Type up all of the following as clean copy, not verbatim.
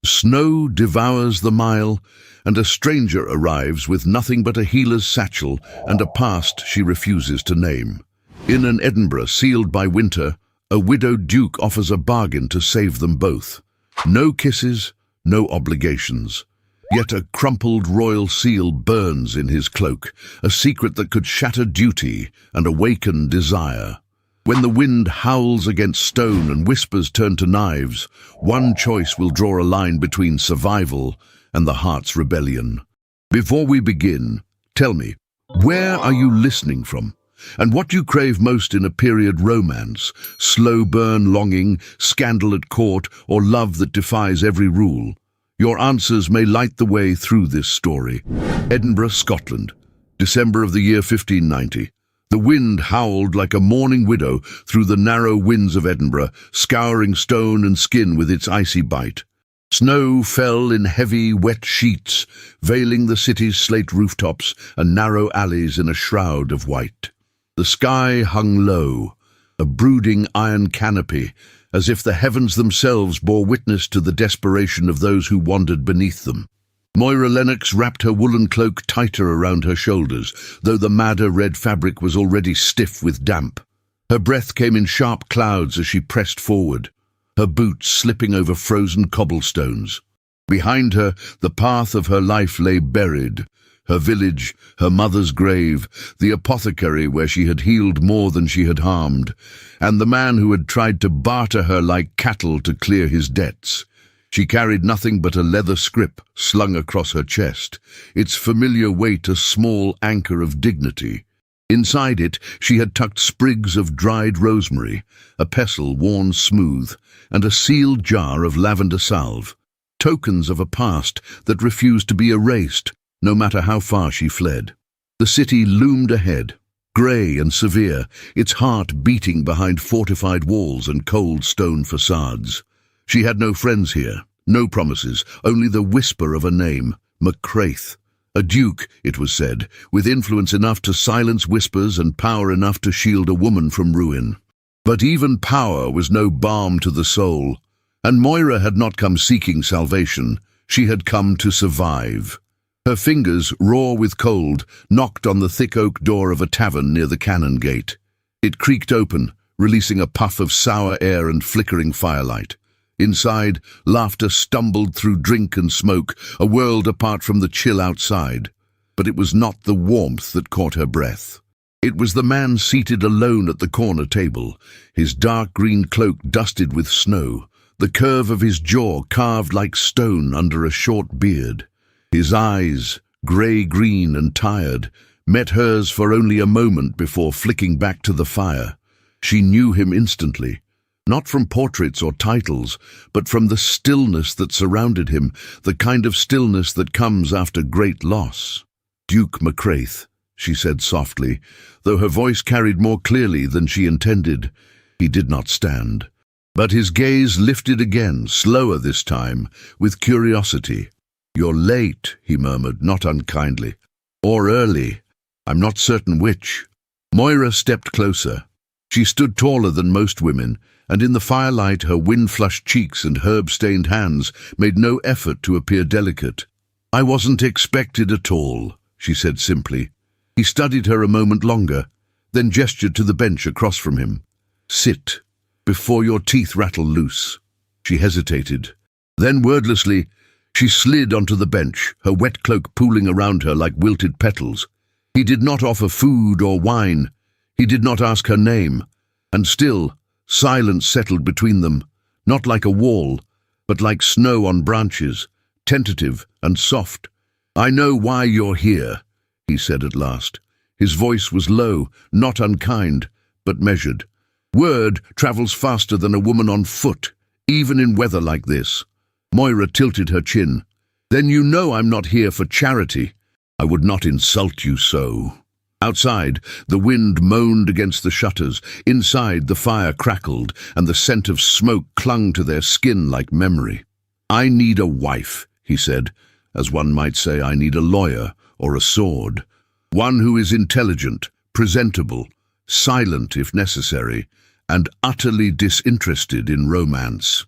Snow devours the mile, and a stranger arrives with nothing but a healer's satchel and a past she refuses to name. In an Edinburgh sealed by winter, a widowed duke offers a bargain to save them both. No kisses, no obligations. Yet a crumpled royal seal burns in his cloak, a secret that could shatter duty and awaken desire. When the wind howls against stone and whispers turn to knives, one choice will draw a line between survival and the heart's rebellion. Before we begin, tell me, where are you listening from? And what do you crave most in a period romance? Slow burn longing, scandal at court, or love that defies every rule? Your answers may light the way through this story. Edinburgh, Scotland, December of the year 1590. The wind howled like a mourning widow through the narrow winds of Edinburgh, scouring stone and skin with its icy bite. Snow fell in heavy, wet sheets, veiling the city's slate rooftops and narrow alleys in a shroud of white. The sky hung low, a brooding iron canopy, as if the heavens themselves bore witness to the desperation of those who wandered beneath them. Moira Lennox wrapped her woolen cloak tighter around her shoulders, though the madder red fabric was already stiff with damp. Her breath came in sharp clouds as she pressed forward, her boots slipping over frozen cobblestones. Behind her, the path of her life lay buried, her village, her mother's grave, the apothecary where she had healed more than she had harmed, and the man who had tried to barter her like cattle to clear his debts. She carried nothing but a leather scrip slung across her chest, its familiar weight a small anchor of dignity. Inside it, she had tucked sprigs of dried rosemary, a pestle worn smooth, and a sealed jar of lavender salve, tokens of a past that refused to be erased, no matter how far she fled. The city loomed ahead, grey and severe, its heart beating behind fortified walls and cold stone facades. She had no friends here, no promises, only the whisper of a name, Macraith. A duke, it was said, with influence enough to silence whispers and power enough to shield a woman from ruin. But even power was no balm to the soul, and Moira had not come seeking salvation, she had come to survive. Her fingers, raw with cold, knocked on the thick oak door of a tavern near the cannon gate. It creaked open, releasing a puff of sour air and flickering firelight. Inside, laughter stumbled through drink and smoke, a world apart from the chill outside. But it was not the warmth that caught her breath. It was the man seated alone at the corner table, his dark green cloak dusted with snow, the curve of his jaw carved like stone under a short beard. His eyes, grey-green and tired, met hers for only a moment before flicking back to the fire. She knew him instantly, not from portraits or titles, but from the stillness that surrounded him, the kind of stillness that comes after great loss. "Duke Macraith," she said softly, though her voice carried more clearly than she intended. He did not stand, but his gaze lifted again, slower this time, with curiosity. "You're late," he murmured, not unkindly. "Or early. I'm not certain which." Moira stepped closer. She stood taller than most women, and in the firelight her wind-flushed cheeks and herb-stained hands made no effort to appear delicate. "I wasn't expected at all," she said simply. He studied her a moment longer, then gestured to the bench across from him. "Sit, before your teeth rattle loose." She hesitated. Then, wordlessly, she slid onto the bench, her wet cloak pooling around her like wilted petals. He did not offer food or wine. He did not ask her name. And still, silence settled between them, not like a wall, but like snow on branches, tentative and soft. "I know why you're here," he said at last. His voice was low, not unkind, but measured. Word travels faster than a woman on foot, even in weather like this. Moira tilted her chin. "Then you know I'm not here for charity. I would not insult you so." Outside, the wind moaned against the shutters. Inside, the fire crackled, and the scent of smoke clung to their skin like memory. "I need a wife," he said, as one might say I need a lawyer or a sword. One who is intelligent, presentable, silent if necessary, and utterly disinterested in romance.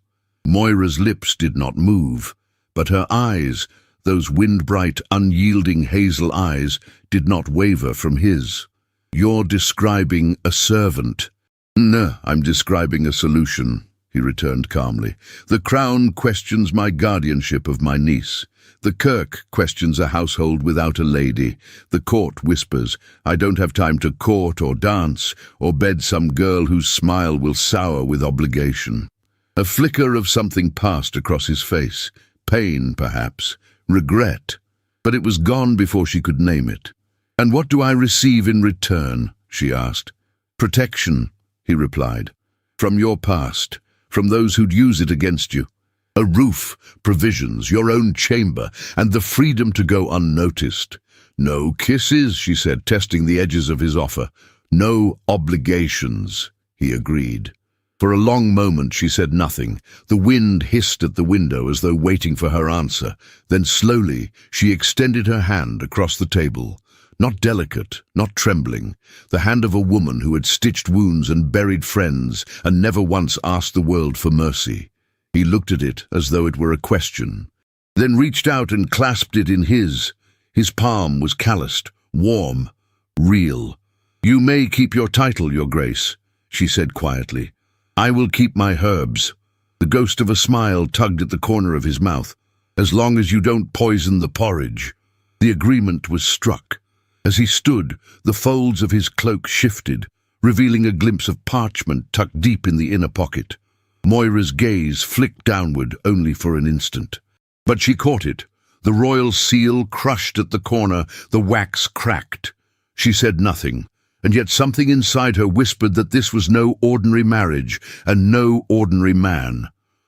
Moira's lips did not move. But her eyes, those wind-bright, unyielding hazel eyes, did not waver from his. "You're describing a servant." "No, I'm describing a solution," he returned calmly. "The Crown questions my guardianship of my niece. The Kirk questions a household without a lady. The court whispers, I don't have time to court or dance, or bed some girl whose smile will sour with obligation." A flicker of something passed across his face. Pain, perhaps. Regret. But it was gone before she could name it. "And what do I receive in return?" she asked. "Protection," he replied. "From your past, from those who'd use it against you. A roof, provisions, your own chamber, and the freedom to go unnoticed. No kisses," she said, testing the edges of his offer. "No obligations," he agreed. For a long moment she said nothing. The wind hissed at the window as though waiting for her answer. Then slowly she extended her hand across the table. Not delicate, not trembling. The hand of a woman who had stitched wounds and buried friends and never once asked the world for mercy. He looked at it as though it were a question, then reached out and clasped it in his. His palm was calloused, warm, real. "You may keep your title, Your Grace," she said quietly. "I will keep my herbs." The ghost of a smile tugged at the corner of his mouth. "As long as you don't poison the porridge." The agreement was struck. As he stood, the folds of his cloak shifted, revealing a glimpse of parchment tucked deep in the inner pocket. Moira's gaze flicked downward only for an instant. But she caught it. The royal seal crushed at the corner, the wax cracked. She said nothing, and yet something inside her whispered that this was no ordinary marriage and no ordinary man.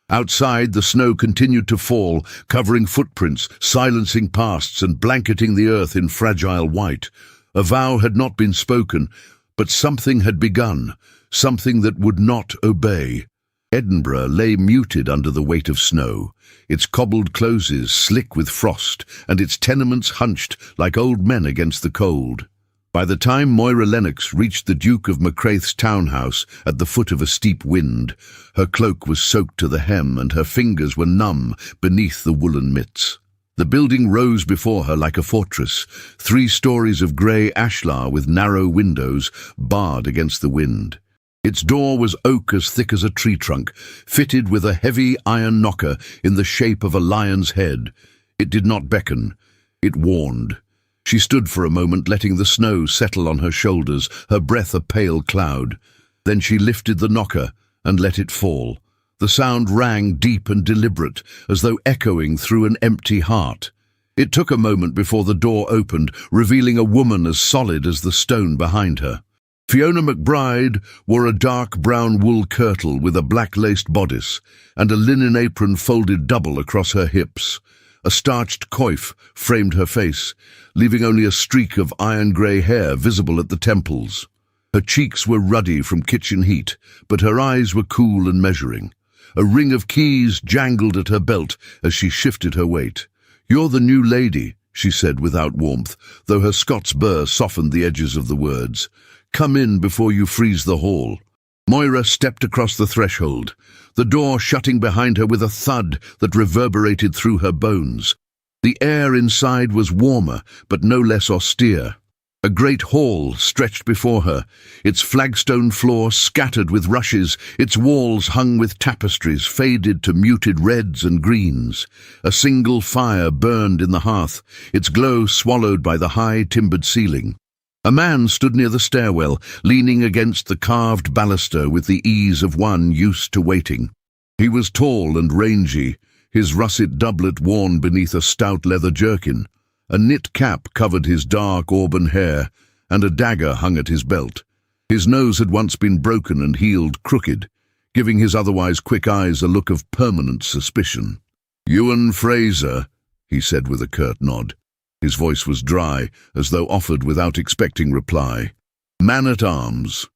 Outside, the snow continued to fall, covering footprints, silencing pasts, and blanketing the earth in fragile white. A vow had not been spoken, but something had begun, something that would not obey. Edinburgh lay muted under the weight of snow, its cobbled closes slick with frost, and its tenements hunched like old men against the cold. By the time Moira Lennox reached the Duke of Macraith's townhouse at the foot of a steep wind, her cloak was soaked to the hem and her fingers were numb beneath the woolen mitts. The building rose before her like a fortress, 3 stories of grey ashlar with narrow windows barred against the wind. Its door was oak as thick as a tree trunk, fitted with a heavy iron knocker in the shape of a lion's head. It did not beckon, it warned. She stood for a moment, letting the snow settle on her shoulders, her breath a pale cloud. Then she lifted the knocker and let it fall. The sound rang deep and deliberate, as though echoing through an empty heart. It took a moment before the door opened, revealing a woman as solid as the stone behind her. Fiona McBride wore a dark brown wool kirtle with a black-laced bodice and a linen apron folded double across her hips. A starched coif framed her face, leaving only a streak of iron-grey hair visible at the temples. Her cheeks were ruddy from kitchen heat, but her eyes were cool and measuring. A ring of keys jangled at her belt as she shifted her weight. "You're the new lady," she said without warmth, though her Scots burr softened the edges of the words. "Come in before you freeze the hall." Moira stepped across the threshold, the door shutting behind her with a thud that reverberated through her bones. The air inside was warmer, but no less austere. A great hall stretched before her, its flagstone floor scattered with rushes, its walls hung with tapestries faded to muted reds and greens. A single fire burned in the hearth, its glow swallowed by the high timbered ceiling. A man stood near the stairwell, leaning against the carved baluster with the ease of one used to waiting. He was tall and rangy, his russet doublet worn beneath a stout leather jerkin. A knit cap covered his dark auburn hair, and a dagger hung at his belt. His nose had once been broken and healed crooked, giving his otherwise quick eyes a look of permanent suspicion. "Ewan Fraser," he said with a curt nod. His voice was dry, as though offered without expecting reply. "Man-at-arms."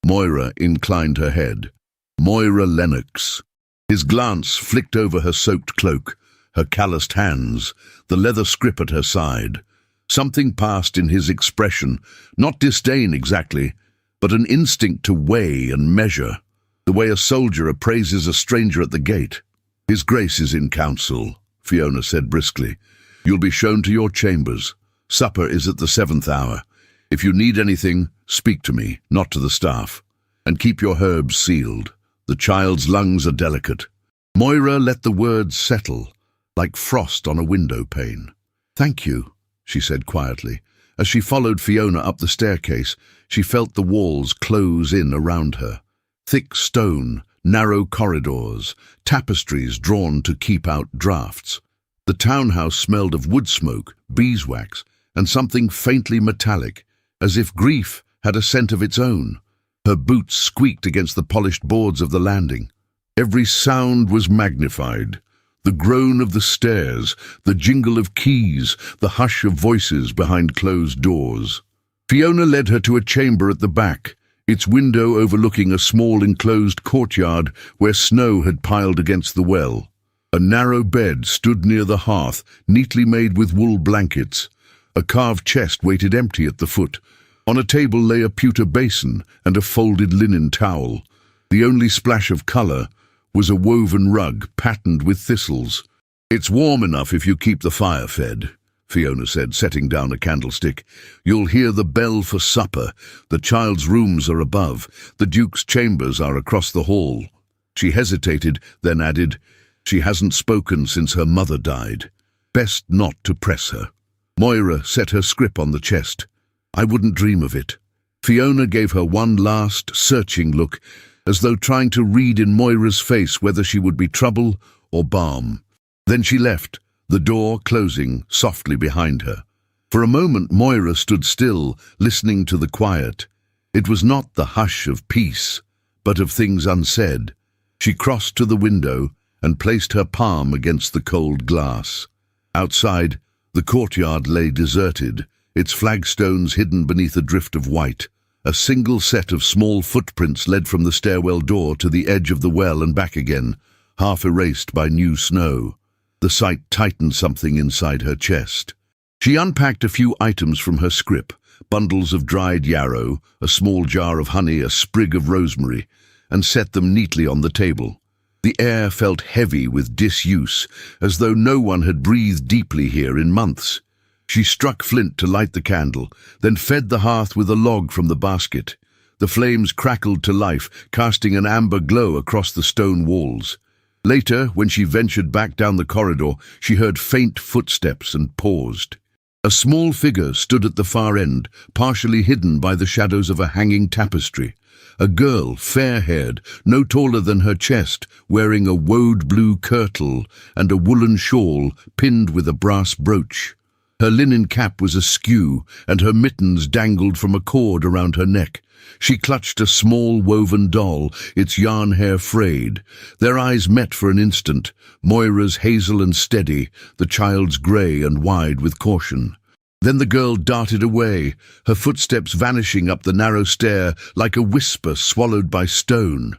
Moira inclined her head. "Moira Lennox." His glance flicked over her soaked cloak, her calloused hands, the leather scrip at her side. Something passed in his expression, not disdain exactly, but an instinct to weigh and measure, the way a soldier appraises a stranger at the gate. "His Grace is in council," Fiona said briskly. "You'll be shown to your chambers. Supper is at the 7th hour. If you need anything, speak to me, not to the staff. And keep your herbs sealed. The child's lungs are delicate." Moira let the words settle, like frost on a window pane. "Thank you," she said quietly. As she followed Fiona up the staircase, she felt the walls close in around her. Thick stone, narrow corridors, tapestries drawn to keep out drafts. The townhouse smelled of wood smoke, beeswax, and something faintly metallic, as if grief had a scent of its own. Her boots squeaked against the polished boards of the landing. Every sound was magnified. The groan of the stairs, the jingle of keys, the hush of voices behind closed doors. Fiona led her to a chamber at the back, its window overlooking a small enclosed courtyard where snow had piled against the well. A narrow bed stood near the hearth, neatly made with wool blankets. A carved chest waited empty at the foot. On a table lay a pewter basin and a folded linen towel. The only splash of colour was a woven rug patterned with thistles. "It's warm enough if you keep the fire fed," Fiona said, setting down a candlestick. "You'll hear the bell for supper. The child's rooms are above. The Duke's chambers are across the hall." She hesitated, then added, "She hasn't spoken since her mother died. Best not to press her." Moira set her scrip on the chest. "I wouldn't dream of it." Fiona gave her one last, searching look, as though trying to read in Moira's face whether she would be trouble or balm. Then she left, the door closing softly behind her. For a moment Moira stood still, listening to the quiet. It was not the hush of peace, but of things unsaid. She crossed to the window and placed her palm against the cold glass. Outside, the courtyard lay deserted, its flagstones hidden beneath a drift of white. A single set of small footprints led from the stairwell door to the edge of the well and back again, half erased by new snow. The sight tightened something inside her chest. She unpacked a few items from her scrip, bundles of dried yarrow, a small jar of honey, a sprig of rosemary, and set them neatly on the table. The air felt heavy with disuse, as though no one had breathed deeply here in months. She struck flint to light the candle, then fed the hearth with a log from the basket. The flames crackled to life, casting an amber glow across the stone walls. Later, when she ventured back down the corridor, she heard faint footsteps and paused. A small figure stood at the far end, partially hidden by the shadows of a hanging tapestry. A girl, fair-haired, no taller than her chest, wearing a woad blue kirtle and a woolen shawl pinned with a brass brooch. Her linen cap was askew, and her mittens dangled from a cord around her neck. She clutched a small woven doll, its yarn hair frayed. Their eyes met for an instant, Moira's hazel and steady, the child's grey and wide with caution. Then the girl darted away, her footsteps vanishing up the narrow stair like a whisper swallowed by stone.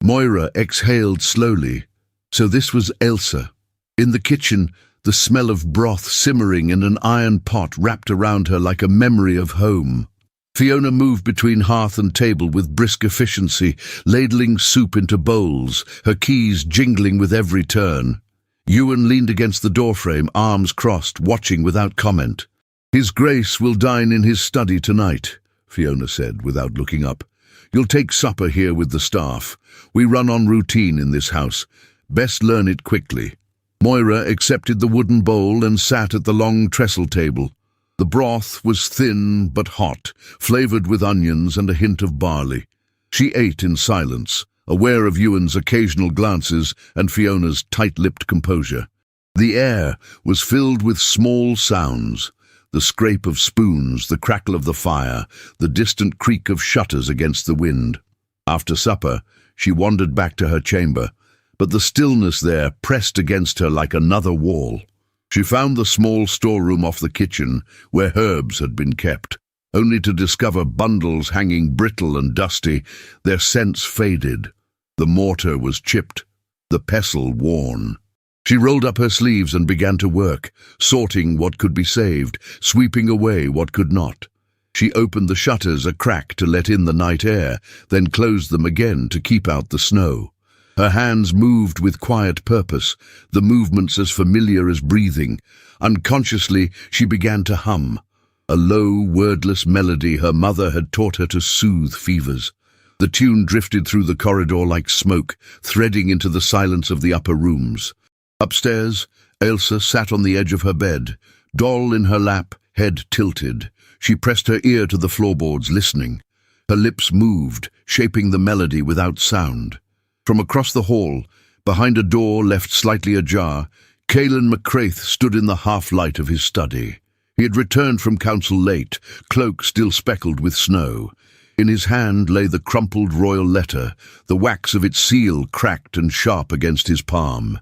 Moira exhaled slowly. So this was Elsa. In the kitchen, the smell of broth simmering in an iron pot wrapped around her like a memory of home. Fiona moved between hearth and table with brisk efficiency, ladling soup into bowls, her keys jingling with every turn. Ewan leaned against the doorframe, arms crossed, watching without comment. "His Grace will dine in his study tonight," Fiona said, without looking up. "You'll take supper here with the staff. We run on routine in this house. Best learn it quickly." Moira accepted the wooden bowl and sat at the long trestle table. The broth was thin but hot, flavoured with onions and a hint of barley. She ate in silence, aware of Ewan's occasional glances and Fiona's tight-lipped composure. The air was filled with small sounds, the scrape of spoons, the crackle of the fire, the distant creak of shutters against the wind. After supper, she wandered back to her chamber, but the stillness there pressed against her like another wall. She found the small storeroom off the kitchen, where herbs had been kept, only to discover bundles hanging brittle and dusty, their scents faded. The mortar was chipped, the pestle worn. She rolled up her sleeves and began to work, sorting what could be saved, sweeping away what could not. She opened the shutters a crack to let in the night air, then closed them again to keep out the snow. Her hands moved with quiet purpose, the movements as familiar as breathing. Unconsciously, she began to hum, a low, wordless melody her mother had taught her to soothe fevers. The tune drifted through the corridor like smoke, threading into the silence of the upper rooms. Upstairs, Ailsa sat on the edge of her bed, doll in her lap, head tilted. She pressed her ear to the floorboards, listening. Her lips moved, shaping the melody without sound. From across the hall, behind a door left slightly ajar, Caelan McCraith stood in the half-light of his study. He had returned from council late, cloak still speckled with snow. In his hand lay the crumpled royal letter, the wax of its seal cracked and sharp against his palm.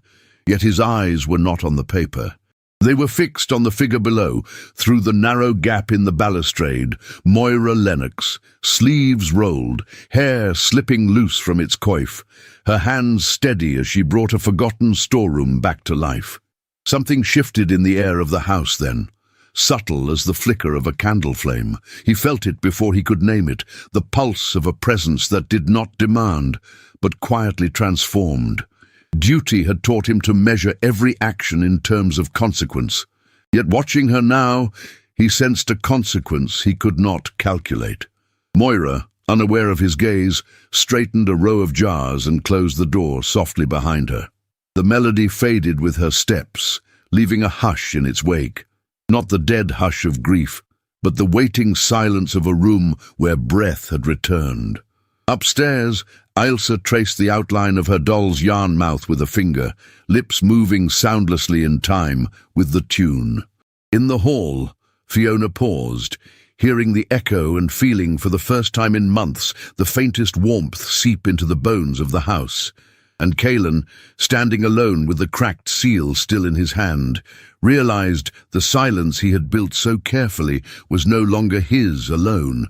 Yet his eyes were not on the paper. They were fixed on the figure below, through the narrow gap in the balustrade, Moira Lennox, sleeves rolled, hair slipping loose from its coif, her hands steady as she brought a forgotten storeroom back to life. Something shifted in the air of the house then, subtle as the flicker of a candle flame. He felt it before he could name it, the pulse of a presence that did not demand, but quietly transformed. Duty had taught him to measure every action in terms of consequence. Yet watching her now, he sensed a consequence he could not calculate. Moira, unaware of his gaze, straightened a row of jars and closed the door softly behind her. The melody faded with her steps, leaving a hush in its wake. Not the dead hush of grief, but the waiting silence of a room where breath had returned. Upstairs, Ailsa traced the outline of her doll's yarn mouth with a finger, lips moving soundlessly in time with the tune. In the hall, Fiona paused, hearing the echo and feeling for the first time in months the faintest warmth seep into the bones of the house. And Caelan, standing alone with the cracked seal still in his hand, realized the silence he had built so carefully was no longer his alone.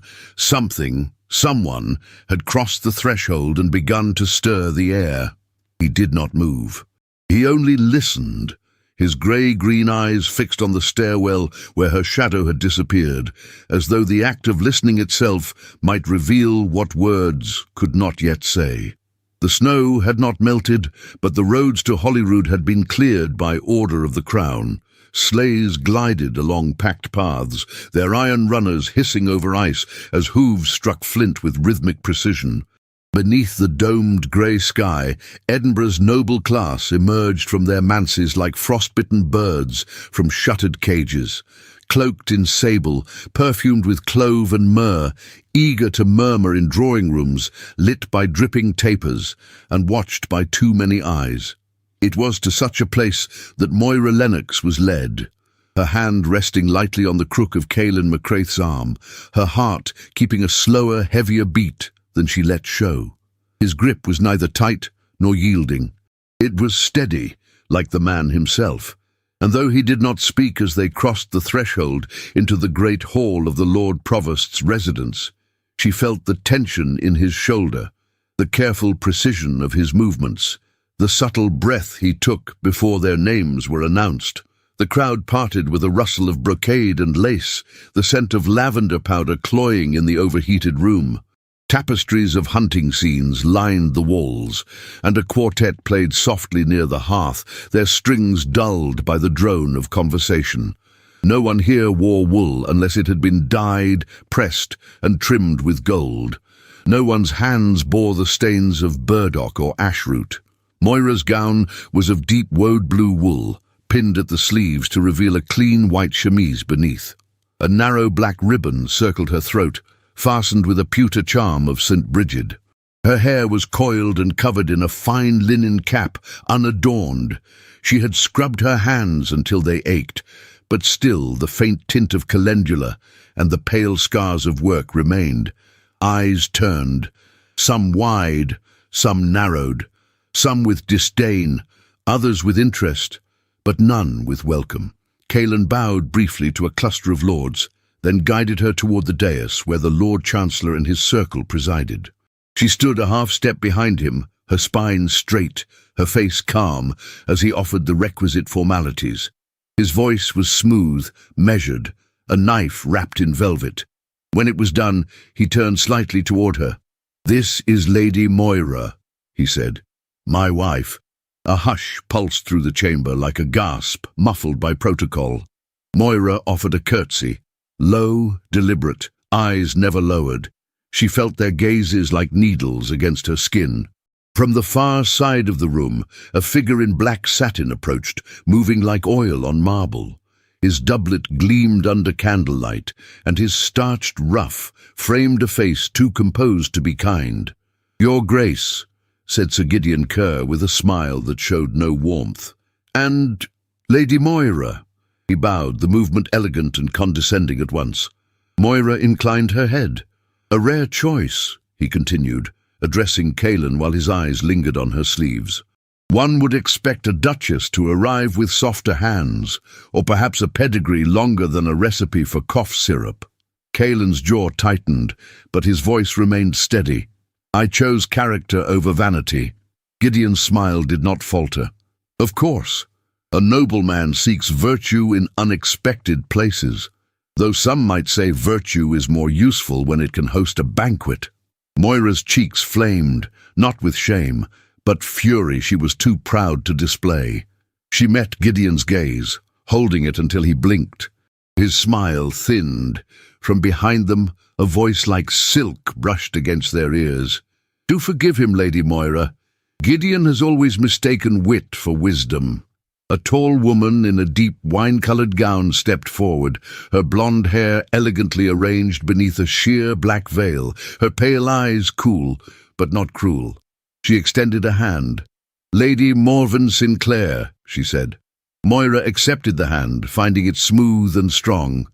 Someone had crossed the threshold and begun to stir the air. He did not move. He only listened, his grey-green eyes fixed on the stairwell where her shadow had disappeared, as though the act of listening itself might reveal what words could not yet say. The snow had not melted, but the roads to Holyrood had been cleared by order of the Crown. Sleighs glided along packed paths, their iron runners hissing over ice as hooves struck flint with rhythmic precision. Beneath the domed grey sky, Edinburgh's noble class emerged from their manses like frostbitten birds from shuttered cages, cloaked in sable, perfumed with clove and myrrh, eager to murmur in drawing rooms lit by dripping tapers and watched by too many eyes. It was to such a place that Moira Lennox was led, her hand resting lightly on the crook of Caelan McCraith's arm, her heart keeping a slower, heavier beat than she let show. His grip was neither tight nor yielding. It was steady, like the man himself, and though he did not speak as they crossed the threshold into the great hall of the Lord Provost's residence, she felt the tension in his shoulder, the careful precision of his movements, the subtle breath he took before their names were announced. The crowd parted with a rustle of brocade and lace, the scent of lavender powder cloying in the overheated room. Tapestries of hunting scenes lined the walls, and a quartet played softly near the hearth, their strings dulled by the drone of conversation. No one here wore wool unless it had been dyed, pressed, and trimmed with gold. No one's hands bore the stains of burdock or ashroot. Moira's gown was of deep woad blue wool, pinned at the sleeves to reveal a clean white chemise beneath. A narrow black ribbon circled her throat, fastened with a pewter charm of St. Brigid. Her hair was coiled and covered in a fine linen cap, unadorned. She had scrubbed her hands until they ached, but still the faint tint of calendula and the pale scars of work remained. Eyes turned, some wide, some narrowed, some with disdain, others with interest, but none with welcome. Caelan bowed briefly to a cluster of lords, then guided her toward the dais where the Lord Chancellor and his circle presided. She stood a half-step behind him, her spine straight, her face calm, as he offered the requisite formalities. His voice was smooth, measured, a knife wrapped in velvet. When it was done, he turned slightly toward her. "This is Lady Moira," he said. My wife. A hush pulsed through the chamber like a gasp, muffled by protocol. Moira offered a curtsy. Low, deliberate, eyes never lowered. She felt their gazes like needles against her skin. From the far side of the room, a figure in black satin approached, moving like oil on marble. His doublet gleamed under candlelight, and his starched ruff framed a face too composed to be kind. "Your Grace," said Sir Gideon Kerr with a smile that showed no warmth. "And Lady Moira." He bowed, the movement elegant and condescending at once. Moira inclined her head. "A rare choice," he continued, addressing Kaelin while his eyes lingered on her sleeves. "One would expect a duchess to arrive with softer hands, or perhaps a pedigree longer than a recipe for cough syrup." Kaelin's jaw tightened, but his voice remained steady. "I chose character over vanity." Gideon's smile did not falter. "Of course, a nobleman seeks virtue in unexpected places, though some might say virtue is more useful when it can host a banquet." Moira's cheeks flamed, not with shame, but fury she was too proud to display. She met Gideon's gaze, holding it until he blinked. His smile thinned. From behind them, a voice like silk brushed against their ears. "Do forgive him, Lady Moira. Gideon has always mistaken wit for wisdom." A tall woman in a deep wine-colored gown stepped forward, her blonde hair elegantly arranged beneath a sheer black veil, her pale eyes cool, but not cruel. She extended a hand. "Lady Morven Sinclair," she said. Moira accepted the hand, finding it smooth and strong.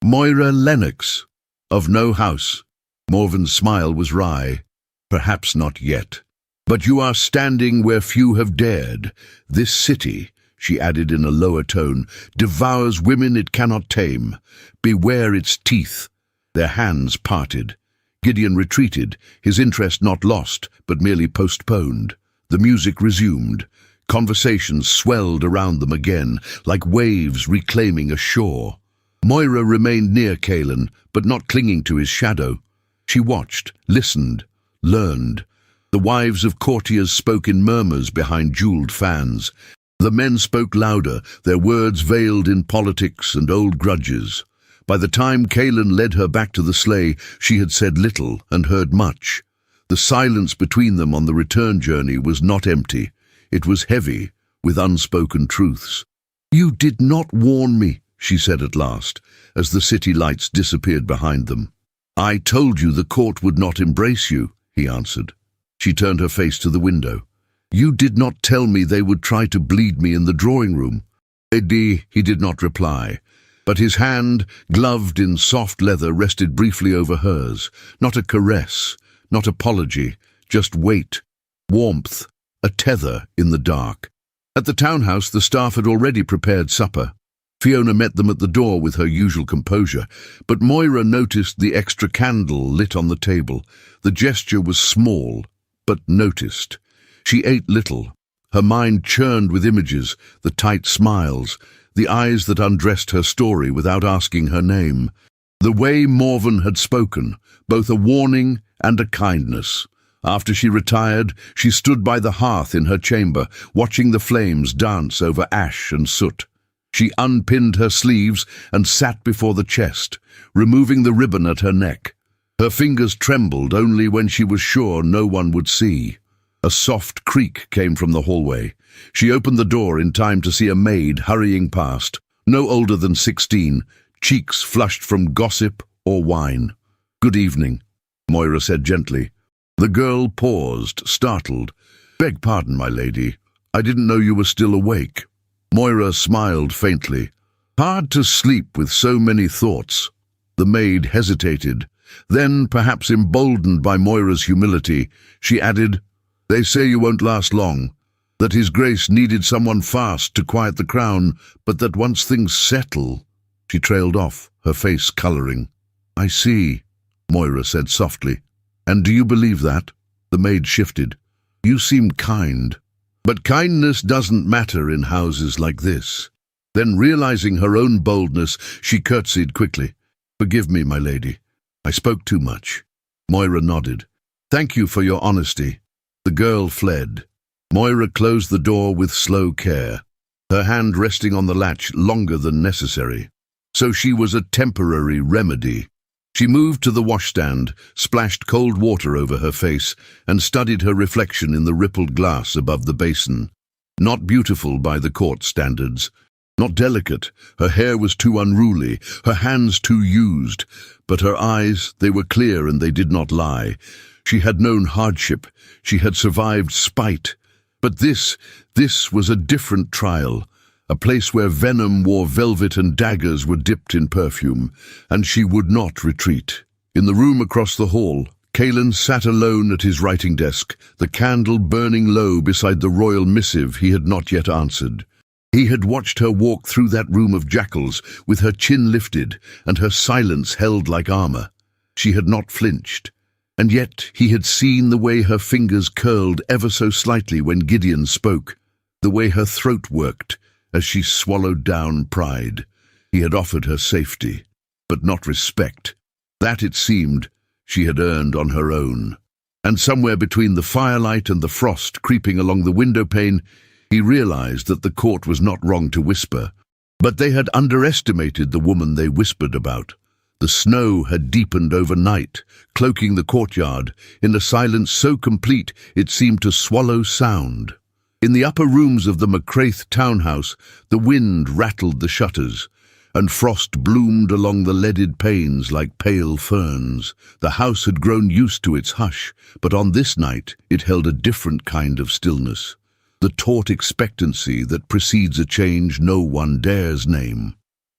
"Moira Lennox, of no house." Morven's smile was wry. "Perhaps not yet. But you are standing where few have dared. This city," she added in a lower tone, "devours women it cannot tame. Beware its teeth." Their hands parted. Gideon retreated, his interest not lost, but merely postponed. The music resumed. Conversations swelled around them again, like waves reclaiming a shore. Moira remained near Kaelin, but not clinging to his shadow. She watched, listened, learned. The wives of courtiers spoke in murmurs behind jeweled fans. The men spoke louder, their words veiled in politics and old grudges. By the time Kaelin led her back to the sleigh, she had said little and heard much. The silence between them on the return journey was not empty. It was heavy with unspoken truths. "You did not warn me," she said at last, as the city lights disappeared behind them. "I told you the court would not embrace you," he answered. She turned her face to the window. "You did not tell me they would try to bleed me in the drawing room." He did not reply, but his hand, gloved in soft leather, rested briefly over hers. Not a caress, not apology, just weight, warmth, a tether in the dark. At the townhouse, the staff had already prepared supper. Fiona met them at the door with her usual composure, but Moira noticed the extra candle lit on the table. The gesture was small, but noticed. She ate little. Her mind churned with images, the tight smiles, the eyes that undressed her story without asking her name. The way Morven had spoken, both a warning and a kindness. After she retired, she stood by the hearth in her chamber, watching the flames dance over ash and soot. She unpinned her sleeves and sat before the chest, removing the ribbon at her neck. Her fingers trembled only when she was sure no one would see. A soft creak came from the hallway. She opened the door in time to see a maid hurrying past, no older than 16, cheeks flushed from gossip or wine. "Good evening," Moira said gently. The girl paused, startled. "Beg pardon, my lady. I didn't know you were still awake." Moira smiled faintly. "Hard to sleep with so many thoughts." The maid hesitated. Then, perhaps emboldened by Moira's humility, she added, "They say you won't last long, that His Grace needed someone fast to quiet the crown, but that once things settle—" She trailed off, her face colouring. "I see," Moira said softly. "And do you believe that?" The maid shifted. "You seem kind. But kindness doesn't matter in houses like this." Then, realizing her own boldness, she curtsied quickly. "Forgive me, my lady. I spoke too much." Moira nodded. "Thank you for your honesty." The girl fled. Moira closed the door with slow care, her hand resting on the latch longer than necessary. So she was a temporary remedy. She moved to the washstand, splashed cold water over her face, and studied her reflection in the rippled glass above the basin. Not beautiful by the court standards, not delicate. Her hair was too unruly, her hands too used, but her eyes, they were clear and they did not lie. She had known hardship, she had survived spite. But this was a different trial, a place where venom wore velvet and daggers were dipped in perfume, and she would not retreat. In the room across the hall, Kalen sat alone at his writing desk, the candle burning low beside the royal missive he had not yet answered. He had watched her walk through that room of jackals with her chin lifted and her silence held like armor. She had not flinched. And yet he had seen the way her fingers curled ever so slightly when Gideon spoke, the way her throat worked as she swallowed down pride. He had offered her safety, but not respect. That, it seemed, she had earned on her own. And somewhere between the firelight and the frost creeping along the window pane, he realized that the court was not wrong to whisper. But they had underestimated the woman they whispered about. The snow had deepened overnight, cloaking the courtyard, in a silence so complete it seemed to swallow sound. In the upper rooms of the McCraith townhouse, the wind rattled the shutters, and frost bloomed along the leaded panes like pale ferns. The house had grown used to its hush, but on this night it held a different kind of stillness, the taut expectancy that precedes a change no one dares name.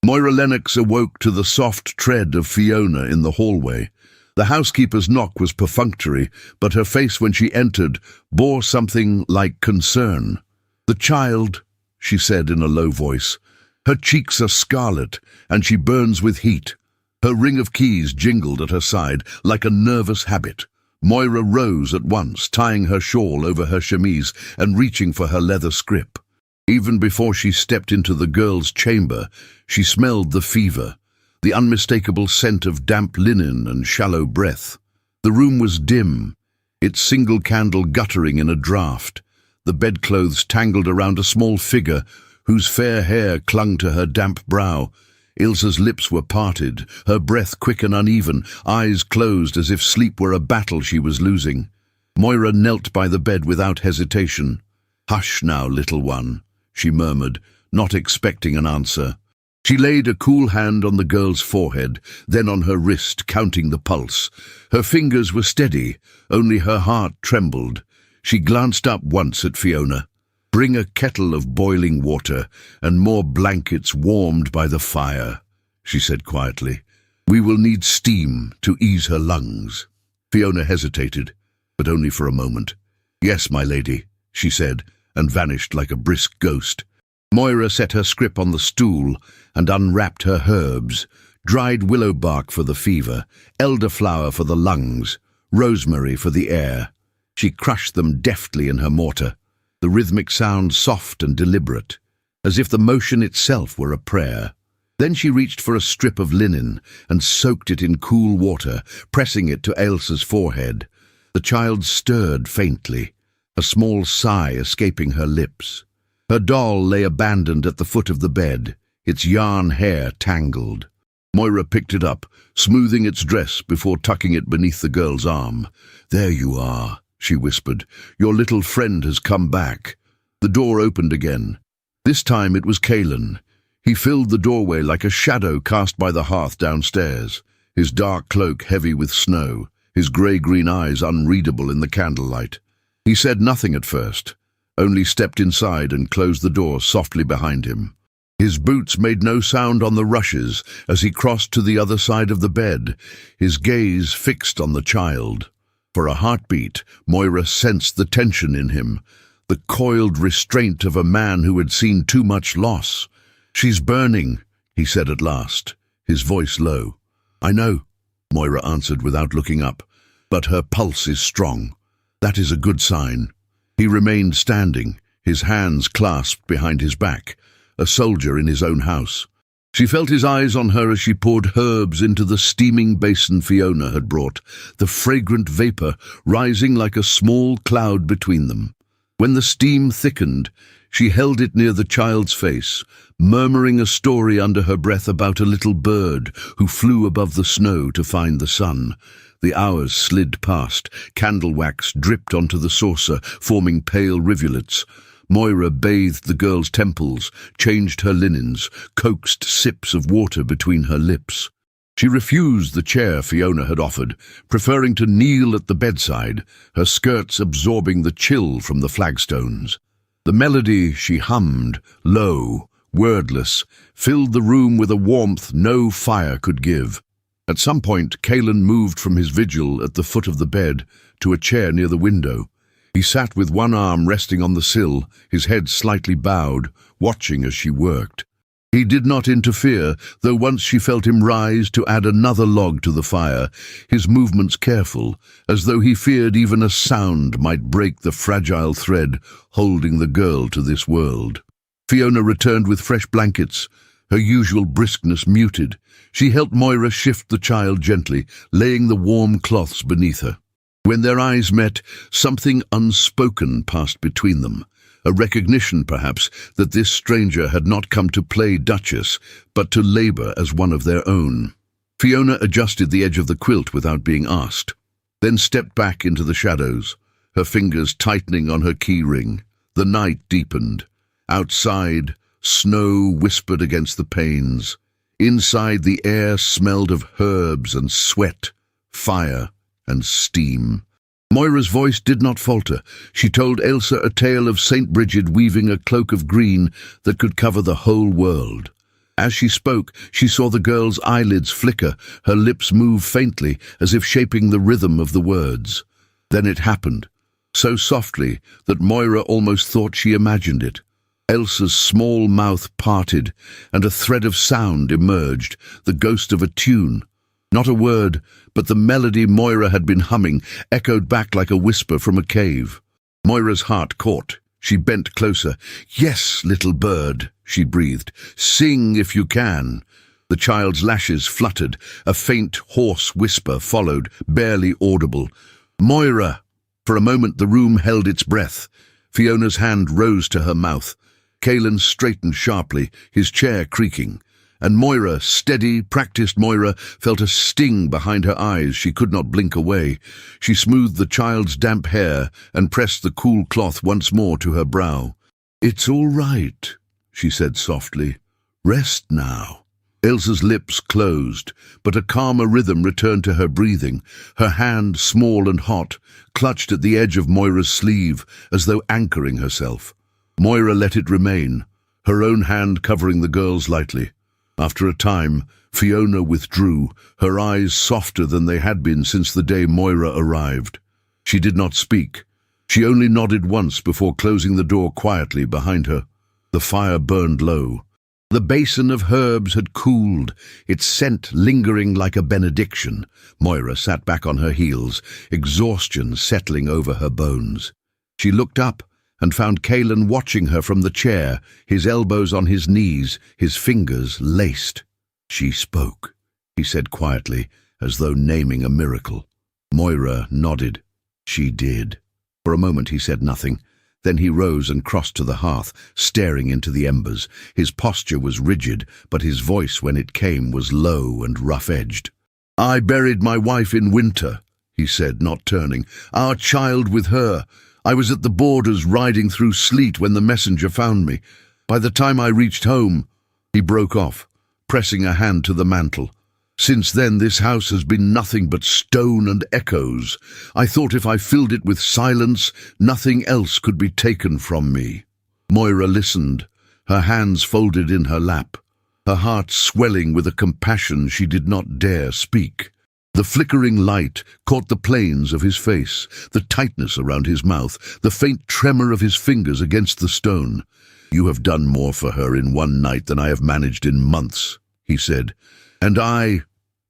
Moira Lennox awoke to the soft tread of Fiona in the hallway. The housekeeper's knock was perfunctory, but her face when she entered bore something like concern. "The child," she said in a low voice. "Her cheeks are scarlet, and she burns with heat." Her ring of keys jingled at her side like a nervous habit. Moira rose at once, tying her shawl over her chemise and reaching for her leather scrip. Even before she stepped into the girl's chamber, she smelled the fever, the unmistakable scent of damp linen and shallow breath. The room was dim, its single candle guttering in a draught, the bedclothes tangled around a small figure whose fair hair clung to her damp brow. Ilse's lips were parted, her breath quick and uneven, eyes closed as if sleep were a battle she was losing. Moira knelt by the bed without hesitation. "Hush now, little one," she murmured, not expecting an answer. She laid a cool hand on the girl's forehead, then on her wrist, counting the pulse. Her fingers were steady, only her heart trembled. She glanced up once at Fiona. "Bring a kettle of boiling water and more blankets warmed by the fire," she said quietly. "We will need steam to ease her lungs." Fiona hesitated, but only for a moment. "Yes, my lady," she said, and vanished like a brisk ghost. Moira set her scrip on the stool and unwrapped her herbs, dried willow bark for the fever, elderflower for the lungs, rosemary for the air. She crushed them deftly in her mortar, the rhythmic sound soft and deliberate, as if the motion itself were a prayer. Then she reached for a strip of linen and soaked it in cool water, pressing it to Ailsa's forehead. The child stirred faintly, a small sigh escaping her lips. Her doll lay abandoned at the foot of the bed, its yarn hair tangled. Moira picked it up, smoothing its dress before tucking it beneath the girl's arm. "There you are," she whispered. "Your little friend has come back." The door opened again. This time it was Kalen. He filled the doorway like a shadow cast by the hearth downstairs, his dark cloak heavy with snow, his grey-green eyes unreadable in the candlelight. He said nothing at first, only stepped inside and closed the door softly behind him. His boots made no sound on the rushes as he crossed to the other side of the bed, his gaze fixed on the child. For a heartbeat, Moira sensed the tension in him, the coiled restraint of a man who had seen too much loss. "She's burning," he said at last, his voice low. "I know," Moira answered without looking up, "but her pulse is strong. That is a good sign." He remained standing, his hands clasped behind his back, a soldier in his own house. She felt his eyes on her as she poured herbs into the steaming basin Fiona had brought, the fragrant vapor rising like a small cloud between them. When the steam thickened, she held it near the child's face, murmuring a story under her breath about a little bird who flew above the snow to find the sun. The hours slid past. Candle wax dripped onto the saucer, forming pale rivulets. Moira bathed the girl's temples, changed her linens, coaxed sips of water between her lips. She refused the chair Fiona had offered, preferring to kneel at the bedside, her skirts absorbing the chill from the flagstones. The melody she hummed, low, wordless, filled the room with a warmth no fire could give. At some point, Caelan moved from his vigil at the foot of the bed to a chair near the window. He sat with one arm resting on the sill, his head slightly bowed, watching as she worked. He did not interfere, though once she felt him rise to add another log to the fire, his movements careful, as though he feared even a sound might break the fragile thread holding the girl to this world. Fiona returned with fresh blankets, her usual briskness muted. She helped Moira shift the child gently, laying the warm cloths beneath her. When their eyes met, something unspoken passed between them. A recognition, perhaps, that this stranger had not come to play Duchess, but to labour as one of their own. Fiona adjusted the edge of the quilt without being asked, then stepped back into the shadows, her fingers tightening on her key ring. The night deepened. Outside, snow whispered against the panes. Inside, the air smelled of herbs and sweat, fire and steam. Moira's voice did not falter. She told Ailsa a tale of St. Bridget weaving a cloak of green that could cover the whole world. As she spoke, she saw the girl's eyelids flicker, her lips move faintly, as if shaping the rhythm of the words. Then it happened, so softly that Moira almost thought she imagined it. Ailsa's small mouth parted, and a thread of sound emerged, the ghost of a tune. Not a word, but the melody Moira had been humming echoed back like a whisper from a cave. Moira's heart caught. She bent closer. "Yes, little bird," she breathed. "Sing if you can." The child's lashes fluttered. A faint, hoarse whisper followed, barely audible. "Moira!" For a moment the room held its breath. Fiona's hand rose to her mouth. Caelan straightened sharply, his chair creaking. And Moira, steady, practiced Moira, felt a sting behind her eyes she could not blink away. She smoothed the child's damp hair and pressed the cool cloth once more to her brow. "It's all right," she said softly. "Rest now." Ailsa's lips closed, but a calmer rhythm returned to her breathing. Her hand, small and hot, clutched at the edge of Moira's sleeve, as though anchoring herself. Moira let it remain, her own hand covering the girl's lightly. After a time, Fiona withdrew, her eyes softer than they had been since the day Moira arrived. She did not speak. She only nodded once before closing the door quietly behind her. The fire burned low. The basin of herbs had cooled, its scent lingering like a benediction. Moira sat back on her heels, exhaustion settling over her bones. She looked up and found Caelan watching her from the chair, his elbows on his knees, his fingers laced. "She spoke," he said quietly, as though naming a miracle. Moira nodded. "She did." For a moment he said nothing. Then he rose and crossed to the hearth, staring into the embers. His posture was rigid, but his voice, when it came, was low and rough-edged. "I buried my wife in winter," he said, not turning. "Our child with her. I was at the borders riding through sleet when the messenger found me. By the time I reached home—" He broke off, pressing a hand to the mantel. "Since then this house has been nothing but stone and echoes. I thought if I filled it with silence, nothing else could be taken from me." Moira listened, her hands folded in her lap, her heart swelling with a compassion she did not dare speak. The flickering light caught the planes of his face, the tightness around his mouth, the faint tremor of his fingers against the stone. "You have done more for her in one night than I have managed in months," he said. "And I—"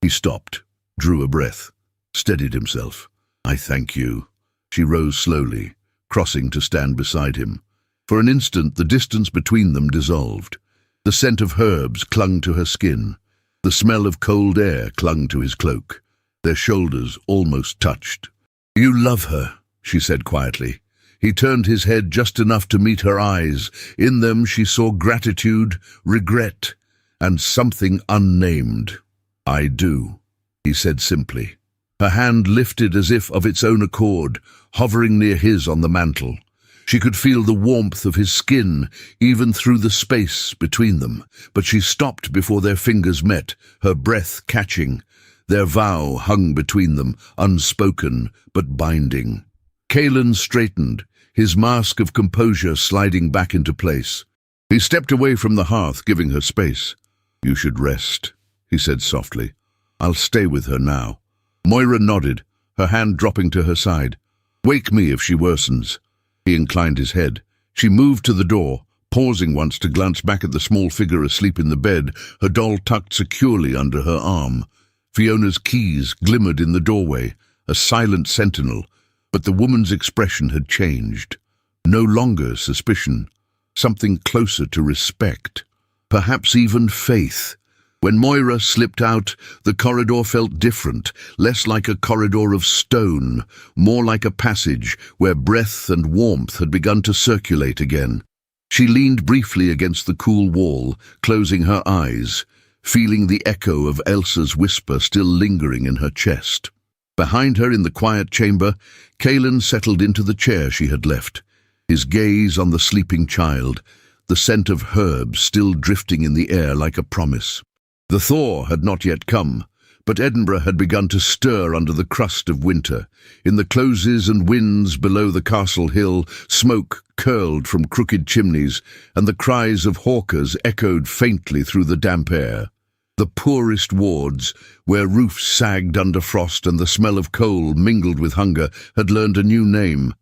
He stopped, drew a breath, steadied himself. "I thank you." She rose slowly, crossing to stand beside him. For an instant the distance between them dissolved. The scent of herbs clung to her skin. The smell of cold air clung to his cloak. Their shoulders almost touched. "You love her," she said quietly. He turned his head just enough to meet her eyes. In them she saw gratitude, regret, and something unnamed. "I do," he said simply. Her hand lifted as if of its own accord, hovering near his on the mantel. She could feel the warmth of his skin, even through the space between them, but she stopped before their fingers met, her breath catching. Their vow hung between them, unspoken but binding. Kalen straightened, his mask of composure sliding back into place. He stepped away from the hearth, giving her space. "You should rest," he said softly. "I'll stay with her now." Moira nodded, her hand dropping to her side. "Wake me if she worsens." He inclined his head. She moved to the door, pausing once to glance back at the small figure asleep in the bed, her doll tucked securely under her arm. Fiona's keys glimmered in the doorway, a silent sentinel, but the woman's expression had changed. No longer suspicion, something closer to respect, perhaps even faith. When Moira slipped out, the corridor felt different, less like a corridor of stone, more like a passage where breath and warmth had begun to circulate again. She leaned briefly against the cool wall, closing her eyes, feeling the echo of Elsa's whisper still lingering in her chest. Behind her in the quiet chamber, Kalen settled into the chair she had left, his gaze on the sleeping child, the scent of herbs still drifting in the air like a promise. The thaw had not yet come, but Edinburgh had begun to stir under the crust of winter. In the closes and winds below the castle hill, smoke curled from crooked chimneys, and the cries of hawkers echoed faintly through the damp air. The poorest wards, where roofs sagged under frost and the smell of coal mingled with hunger, had learned a new name,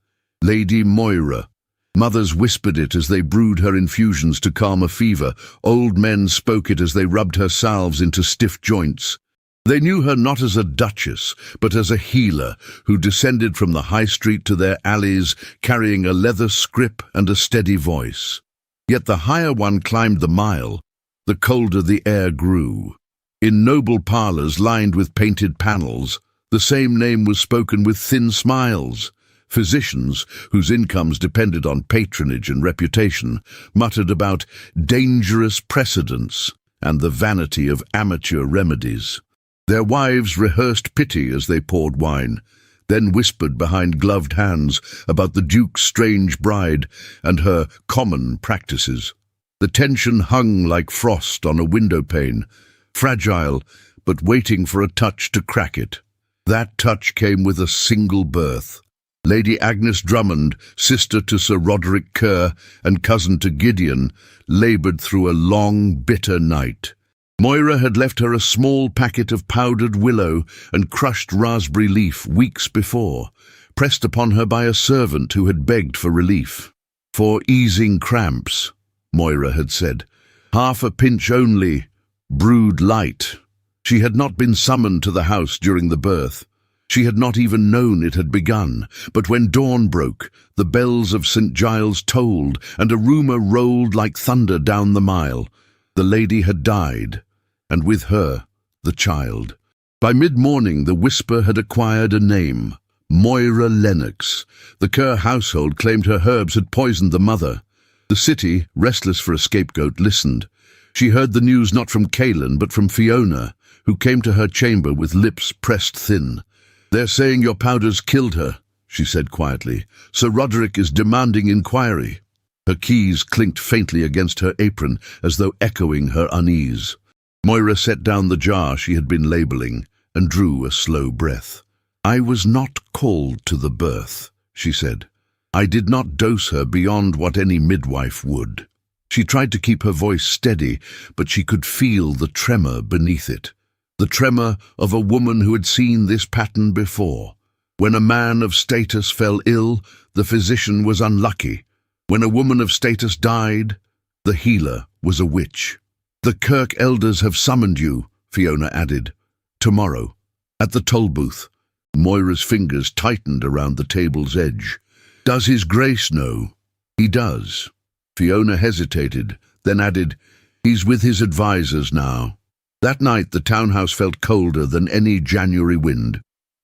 Lady Moira. Mothers whispered it as they brewed her infusions to calm a fever. Old men spoke it as they rubbed her salves into stiff joints. They knew her not as a duchess, but as a healer who descended from the high street to their alleys, carrying a leather scrip and a steady voice. Yet the higher one climbed the mile, the colder the air grew. In noble parlours lined with painted panels, the same name was spoken with thin smiles. Physicians, whose incomes depended on patronage and reputation, muttered about dangerous precedents and the vanity of amateur remedies. Their wives rehearsed pity as they poured wine, then whispered behind gloved hands about the Duke's strange bride and her common practices. The tension hung like frost on a window pane, fragile but waiting for a touch to crack it. That touch came with a single birth. Lady Agnes Drummond, sister to Sir Roderick Kerr and cousin to Gideon, laboured through a long, bitter night. Moira had left her a small packet of powdered willow and crushed raspberry leaf weeks before, pressed upon her by a servant who had begged for relief. "For easing cramps," Moira had said. "Half a pinch only, brewed light." She had not been summoned to the house during the birth. She had not even known it had begun, but when dawn broke, the bells of St. Giles tolled, and a rumour rolled like thunder down the mile. The lady had died, and with her, the child. By mid-morning, the whisper had acquired a name, Moira Lennox. The Kerr household claimed her herbs had poisoned the mother. The city, restless for a scapegoat, listened. She heard the news not from Kalen, but from Fiona, who came to her chamber with lips pressed thin. "They're saying your powders killed her," she said quietly. "Sir Roderick is demanding inquiry." Her keys clinked faintly against her apron, as though echoing her unease. Moira set down the jar she had been labelling and drew a slow breath. "I was not called to the birth," she said. "I did not dose her beyond what any midwife would." She tried to keep her voice steady, but she could feel the tremor beneath it. The tremor of a woman who had seen this pattern before. When a man of status fell ill, the physician was unlucky. When a woman of status died, the healer was a witch. "The Kirk elders have summoned you," Fiona added. "Tomorrow, at the toll booth." Moira's fingers tightened around the table's edge. "Does His Grace know?" "He does." Fiona hesitated, then added, "He's with his advisers now." That night the townhouse felt colder than any January wind.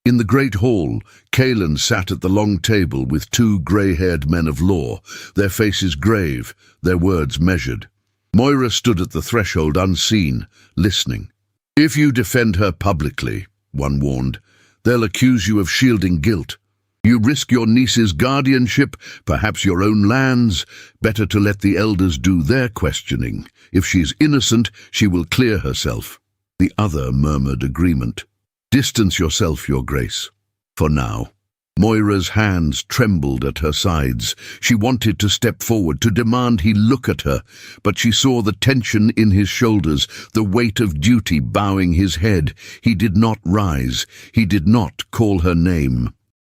In the great hall, Kalen sat at the long table with two grey-haired men of law, their faces grave, their words measured. Moira stood at the threshold unseen, listening. "If you defend her publicly," one warned, "they'll accuse you of shielding guilt. You risk your niece's guardianship, perhaps your own lands. Better to let the elders do their questioning. If she's innocent, she will clear herself." The other murmured agreement. "Distance yourself, Your Grace, for now." Moira's hands trembled at her sides. She wanted to step forward, to demand he look at her, but she saw the tension in his shoulders, the weight of duty bowing his head. He did not rise. He did not call her name.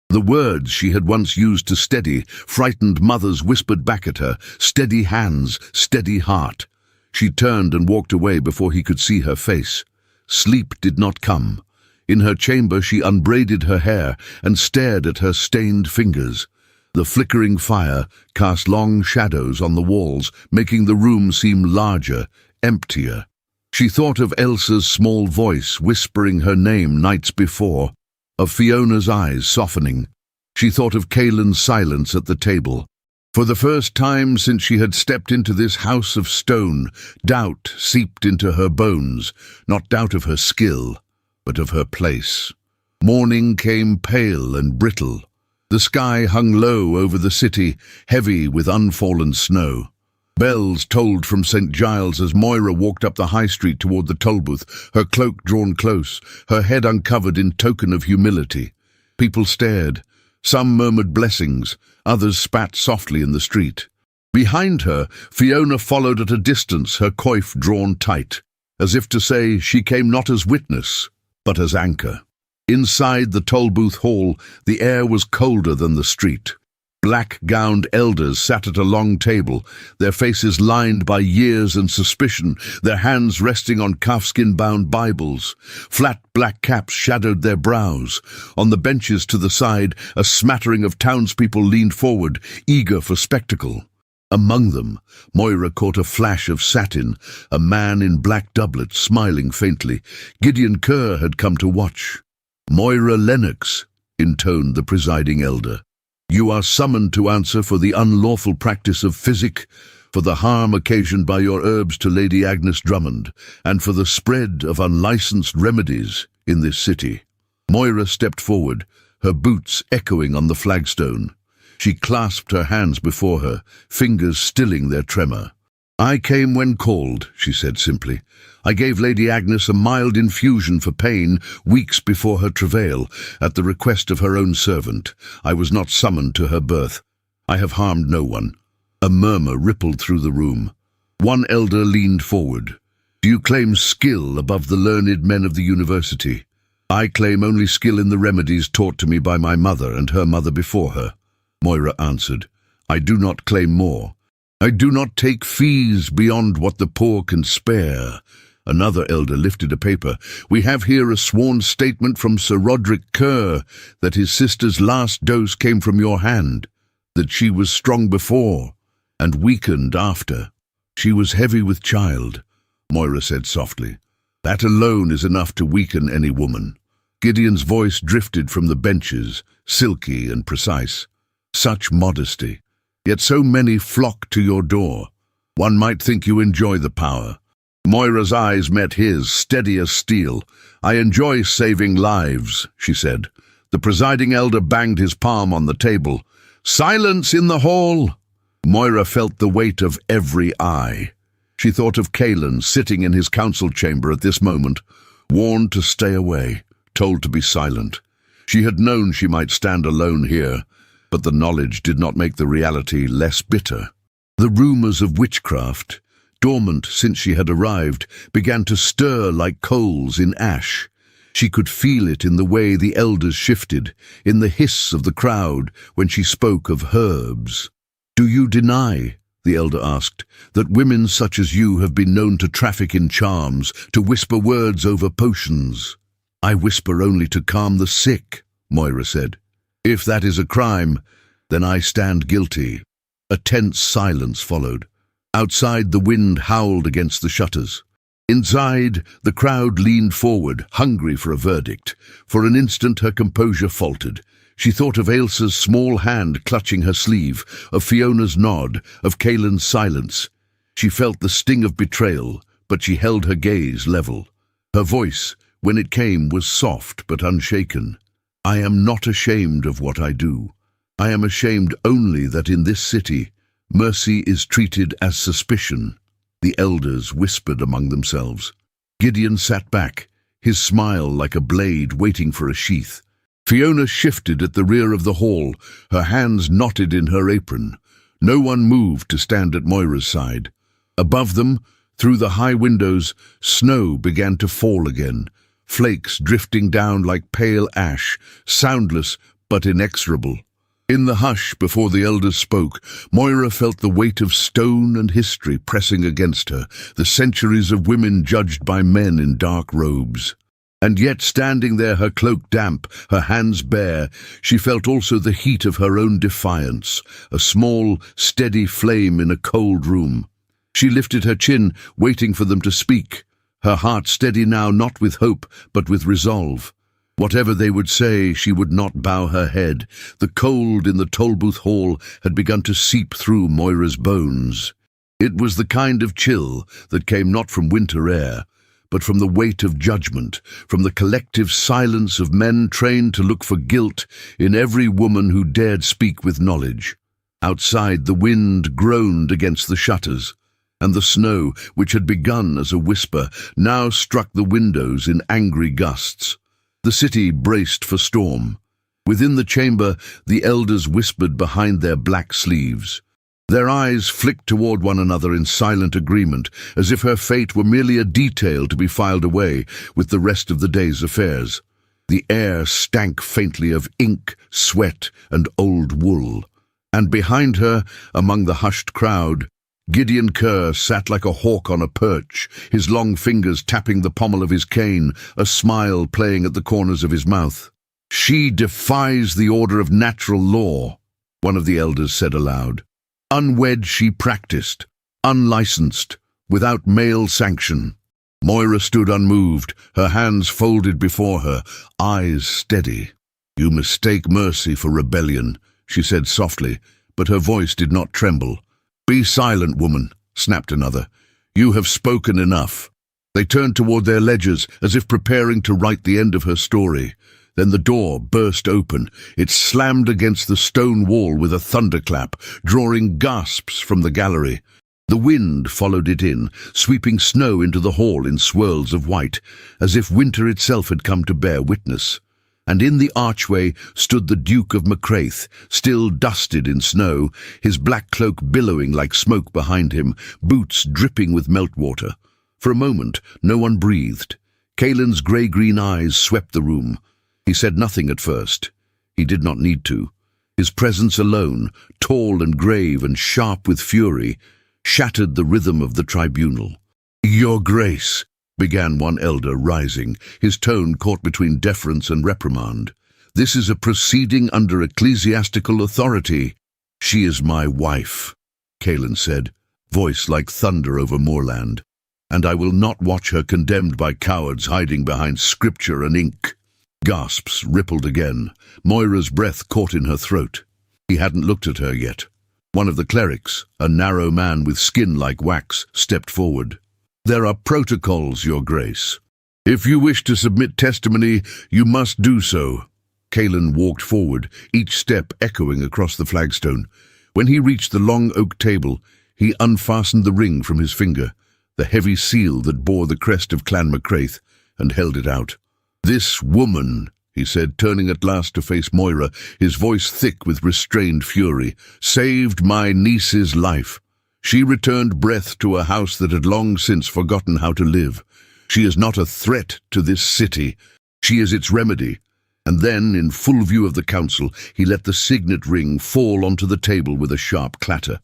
The words she had once used to steady, frightened mothers whispered back at her, "Steady hands, steady heart." She turned and walked away before he could see her face. Sleep did not come. In her chamber she unbraided her hair and stared at her stained fingers. The flickering fire cast long shadows on the walls, making the room seem larger, emptier. She thought of Elsa's small voice whispering her name nights before, of Fiona's eyes softening. She thought of Kalen's silence at the table. For the first time since she had stepped into this house of stone, doubt seeped into her bones, not doubt of her skill, but of her place. Morning came pale and brittle. The sky hung low over the city, heavy with unfallen snow. Bells tolled from St. Giles as Moira walked up the high street toward the toll booth, her cloak drawn close, her head uncovered in token of humility. People stared. Some murmured blessings, others spat softly in the street. Behind her, Fiona followed at a distance, her coif drawn tight, as if to say she came not as witness, but as anchor. Inside the toll booth hall, the air was colder than the street. Black-gowned elders sat at a long table, their faces lined by years and suspicion, their hands resting on calfskin-bound Bibles. Flat black caps shadowed their brows. On the benches to the side, a smattering of townspeople leaned forward, eager for spectacle. Among them, Moira caught a flash of satin, a man in black doublet smiling faintly. Gideon Kerr had come to watch. "Moira Lennox," intoned the presiding elder. "You are summoned to answer for the unlawful practice of physic, for the harm occasioned by your herbs to Lady Agnes Drummond, and for the spread of unlicensed remedies in this city." Moira stepped forward, her boots echoing on the flagstone. She clasped her hands before her, fingers stilling their tremor. "I came when called," she said simply. "I gave Lady Agnes a mild infusion for pain weeks before her travail, at the request of her own servant. I was not summoned to her birth. I have harmed no one." A murmur rippled through the room. One elder leaned forward. "Do you claim skill above the learned men of the university?" "I claim only skill in the remedies taught to me by my mother and her mother before her," Moira answered. "I do not claim more. I do not take fees beyond what the poor can spare." Another elder lifted a paper. "We have here a sworn statement from Sir Roderick Kerr that his sister's last dose came from your hand, that she was strong before and weakened after. She was heavy with child," Moira said softly. "That alone is enough to weaken any woman." Gideon's voice drifted from the benches, silky and precise. "Such modesty. Yet so many flock to your door. One might think you enjoy the power." Moira's eyes met his, steady as steel. "I enjoy saving lives," she said. The presiding elder banged his palm on the table. "Silence in the hall!" Moira felt the weight of every eye. She thought of Kalen sitting in his council chamber at this moment, warned to stay away, told to be silent. She had known she might stand alone here, but the knowledge did not make the reality less bitter. The rumors of witchcraft, dormant since she had arrived, began to stir like coals in ash. She could feel it in the way the elders shifted, in the hiss of the crowd when she spoke of herbs. "Do you deny," the elder asked, "that women such as you have been known to traffic in charms, to whisper words over potions?" "I whisper only to calm the sick," Moira said. "If that is a crime, then I stand guilty." A tense silence followed. Outside, the wind howled against the shutters. Inside, the crowd leaned forward, hungry for a verdict. For an instant her composure faltered. She thought of Ailsa's small hand clutching her sleeve, of Fiona's nod, of Caelan's silence. She felt the sting of betrayal, but she held her gaze level. Her voice, when it came, was soft but unshaken. "I am not ashamed of what I do. I am ashamed only that in this city, mercy is treated as suspicion." The elders whispered among themselves. Gideon sat back, his smile like a blade waiting for a sheath. Fiona shifted at the rear of the hall, her hands knotted in her apron. No one moved to stand at Moira's side. Above them, through the high windows, snow began to fall again, flakes drifting down like pale ash, soundless but inexorable. In the hush before the elders spoke, Moira felt the weight of stone and history pressing against her, the centuries of women judged by men in dark robes. And yet, standing there, her cloak damp, her hands bare, she felt also the heat of her own defiance, a small, steady flame in a cold room. She lifted her chin, waiting for them to speak, her heart steady now not with hope, but with resolve. Whatever they would say, she would not bow her head. The cold in the Tolbooth Hall had begun to seep through Moira's bones. It was the kind of chill that came not from winter air, but from the weight of judgment, from the collective silence of men trained to look for guilt in every woman who dared speak with knowledge. Outside, the wind groaned against the shutters, and the snow, which had begun as a whisper, now struck the windows in angry gusts. The city braced for storm. Within the chamber, the elders whispered behind their black sleeves. Their eyes flicked toward one another in silent agreement, as if her fate were merely a detail to be filed away with the rest of the day's affairs. The air stank faintly of ink, sweat, and old wool. And behind her, among the hushed crowd, Gideon Kerr sat like a hawk on a perch, his long fingers tapping the pommel of his cane, a smile playing at the corners of his mouth. "She defies the order of natural law," one of the elders said aloud. "Unwed she practiced, unlicensed, without male sanction." Moira stood unmoved, her hands folded before her, eyes steady. "You mistake mercy for rebellion," she said softly, but her voice did not tremble. "Be silent, woman," snapped another. "You have spoken enough." They turned toward their ledgers, as if preparing to write the end of her story. Then the door burst open. It slammed against the stone wall with a thunderclap, drawing gasps from the gallery. The wind followed it in, sweeping snow into the hall in swirls of white, as if winter itself had come to bear witness. And in the archway stood the Duke of Macraith, still dusted in snow, his black cloak billowing like smoke behind him, boots dripping with meltwater. For a moment, no one breathed. Caelan's grey-green eyes swept the room. He said nothing at first. He did not need to. His presence alone, tall and grave and sharp with fury, shattered the rhythm of the tribunal. "Your Grace," began one elder, rising, his tone caught between deference and reprimand. "This is a proceeding under ecclesiastical authority." "She is my wife," Caelan said, voice like thunder over moorland, "and I will not watch her condemned by cowards hiding behind scripture and ink." Gasps rippled again. Moira's breath caught in her throat. He hadn't looked at her yet. One of the clerics, a narrow man with skin like wax, stepped forward. "There are protocols, Your Grace. If you wish to submit testimony, you must do so." Caelan walked forward, each step echoing across the flagstone. When he reached the long oak table, he unfastened the ring from his finger, the heavy seal that bore the crest of Clan Macraith, and held it out. "This woman," he said, turning at last to face Moira, his voice thick with restrained fury, "saved my niece's life. She returned breath to a house that had long since forgotten how to live. She is not a threat to this city. She is its remedy." And then, in full view of the council, he let the signet ring fall onto the table with a sharp clatter.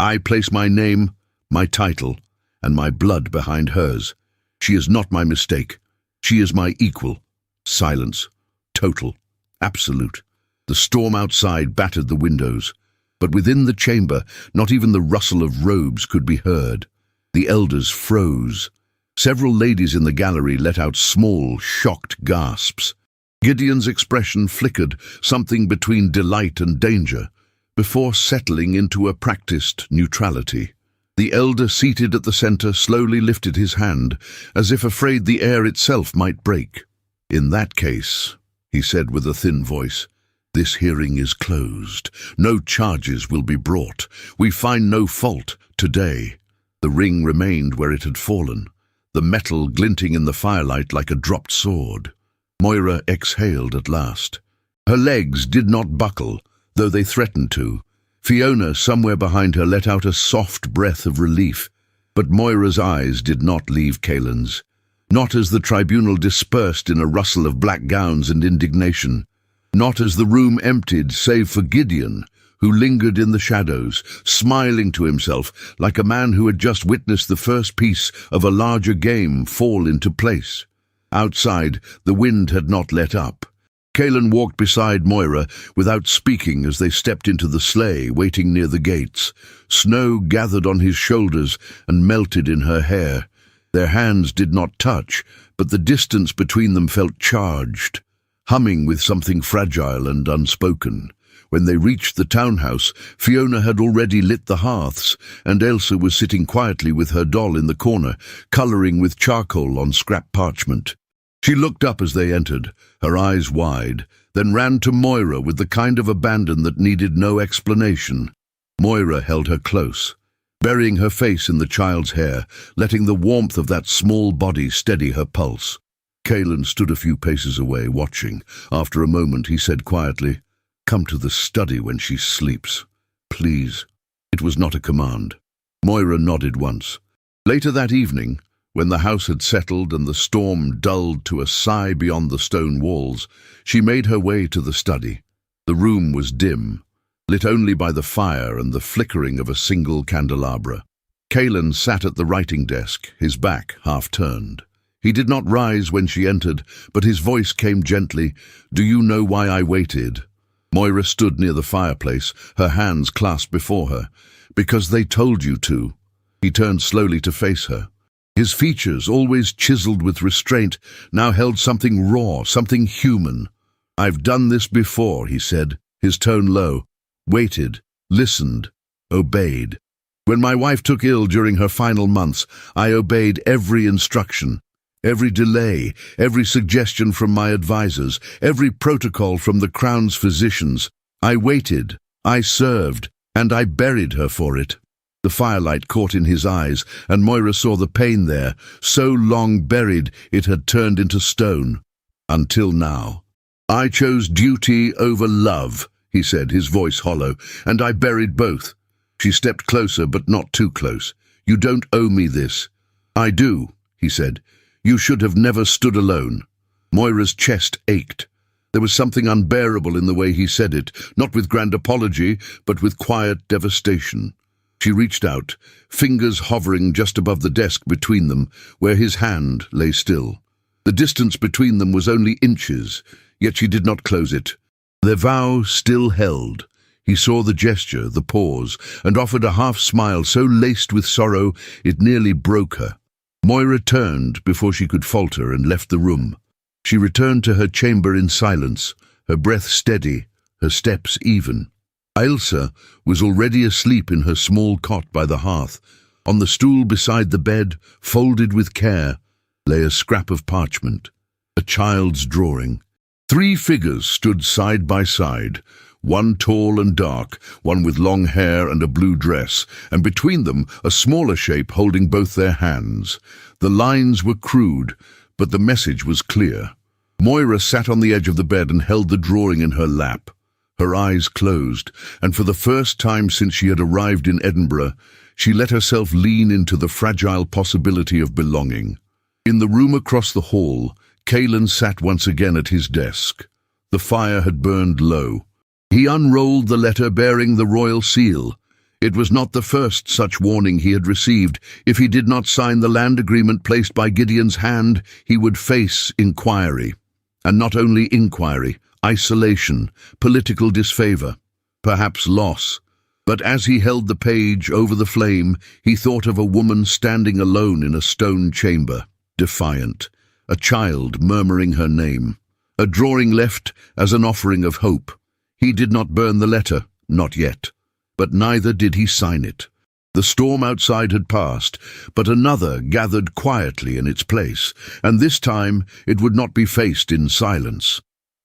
"I place my name, my title, and my blood behind hers. She is not my mistake. She is my equal." Silence. Total. Absolute. The storm outside battered the windows. But within the chamber, not even the rustle of robes could be heard. The elders froze. Several ladies in the gallery let out small, shocked gasps. Gideon's expression flickered, something between delight and danger, before settling into a practiced neutrality. The elder seated at the center slowly lifted his hand, as if afraid the air itself might break. "In that case," he said with a thin voice, "this hearing is closed. No charges will be brought. We find no fault today." The ring remained where it had fallen, the metal glinting in the firelight like a dropped sword. Moira exhaled at last. Her legs did not buckle, though they threatened to. Fiona, somewhere behind her, let out a soft breath of relief, but Moira's eyes did not leave Caelan's. Not as the tribunal dispersed in a rustle of black gowns and indignation. Not as the room emptied, save for Gideon, who lingered in the shadows, smiling to himself like a man who had just witnessed the first piece of a larger game fall into place. Outside, the wind had not let up. Caelan walked beside Moira without speaking as they stepped into the sleigh waiting near the gates. Snow gathered on his shoulders and melted in her hair. Their hands did not touch, but the distance between them felt charged, humming with something fragile and unspoken. When they reached the townhouse, Fiona had already lit the hearths, and Elsa was sitting quietly with her doll in the corner, colouring with charcoal on scrap parchment. She looked up as they entered, her eyes wide, then ran to Moira with the kind of abandon that needed no explanation. Moira held her close, burying her face in the child's hair, letting the warmth of that small body steady her pulse. Caelan stood a few paces away, watching. After a moment, he said quietly, "Come to the study when she sleeps, please." It was not a command. Moira nodded once. Later that evening, when the house had settled and the storm dulled to a sigh beyond the stone walls, she made her way to the study. The room was dim, lit only by the fire and the flickering of a single candelabra. Caelan sat at the writing desk, his back half turned. He did not rise when she entered, but his voice came gently, "Do you know why I waited?" Moira stood near the fireplace, her hands clasped before her. "Because they told you to." He turned slowly to face her. His features, always chiseled with restraint, now held something raw, something human. "I've done this before," he said, his tone low. "Waited, listened, obeyed. When my wife took ill during her final months, I obeyed every instruction. Every delay, every suggestion from my advisors, every protocol from the Crown's physicians. I waited, I served, and I buried her for it." The firelight caught in his eyes, and Moira saw the pain there, so long buried it had turned into stone. "Until now. I chose duty over love," he said, his voice hollow, "and I buried both." She stepped closer, but not too close. "You don't owe me this." "I do," he said. "You should have never stood alone." Moira's chest ached. There was something unbearable in the way he said it, not with grand apology, but with quiet devastation. She reached out, fingers hovering just above the desk between them, where his hand lay still. The distance between them was only inches, yet she did not close it. Their vow still held. He saw the gesture, the pause, and offered a half-smile so laced with sorrow it nearly broke her. Moira turned before she could falter and left the room. She returned to her chamber in silence, her breath steady, her steps even. Elsa was already asleep in her small cot by the hearth. On the stool beside the bed, folded with care, lay a scrap of parchment, a child's drawing. 3 figures stood side by side, one tall and dark, one with long hair and a blue dress, and between them a smaller shape holding both their hands. The lines were crude, but the message was clear. Moira sat on the edge of the bed and held the drawing in her lap. Her eyes closed, and for the first time since she had arrived in Edinburgh, she let herself lean into the fragile possibility of belonging. In the room across the hall, Caelan sat once again at his desk. The fire had burned low. He unrolled the letter bearing the royal seal. It was not the first such warning he had received. If he did not sign the land agreement placed by Gideon's hand, he would face inquiry. And not only inquiry, isolation, political disfavor, perhaps loss. But as he held the page over the flame, he thought of a woman standing alone in a stone chamber, defiant, a child murmuring her name, a drawing left as an offering of hope. He did not burn the letter, not yet, but neither did he sign it. The storm outside had passed, but another gathered quietly in its place, and this time it would not be faced in silence.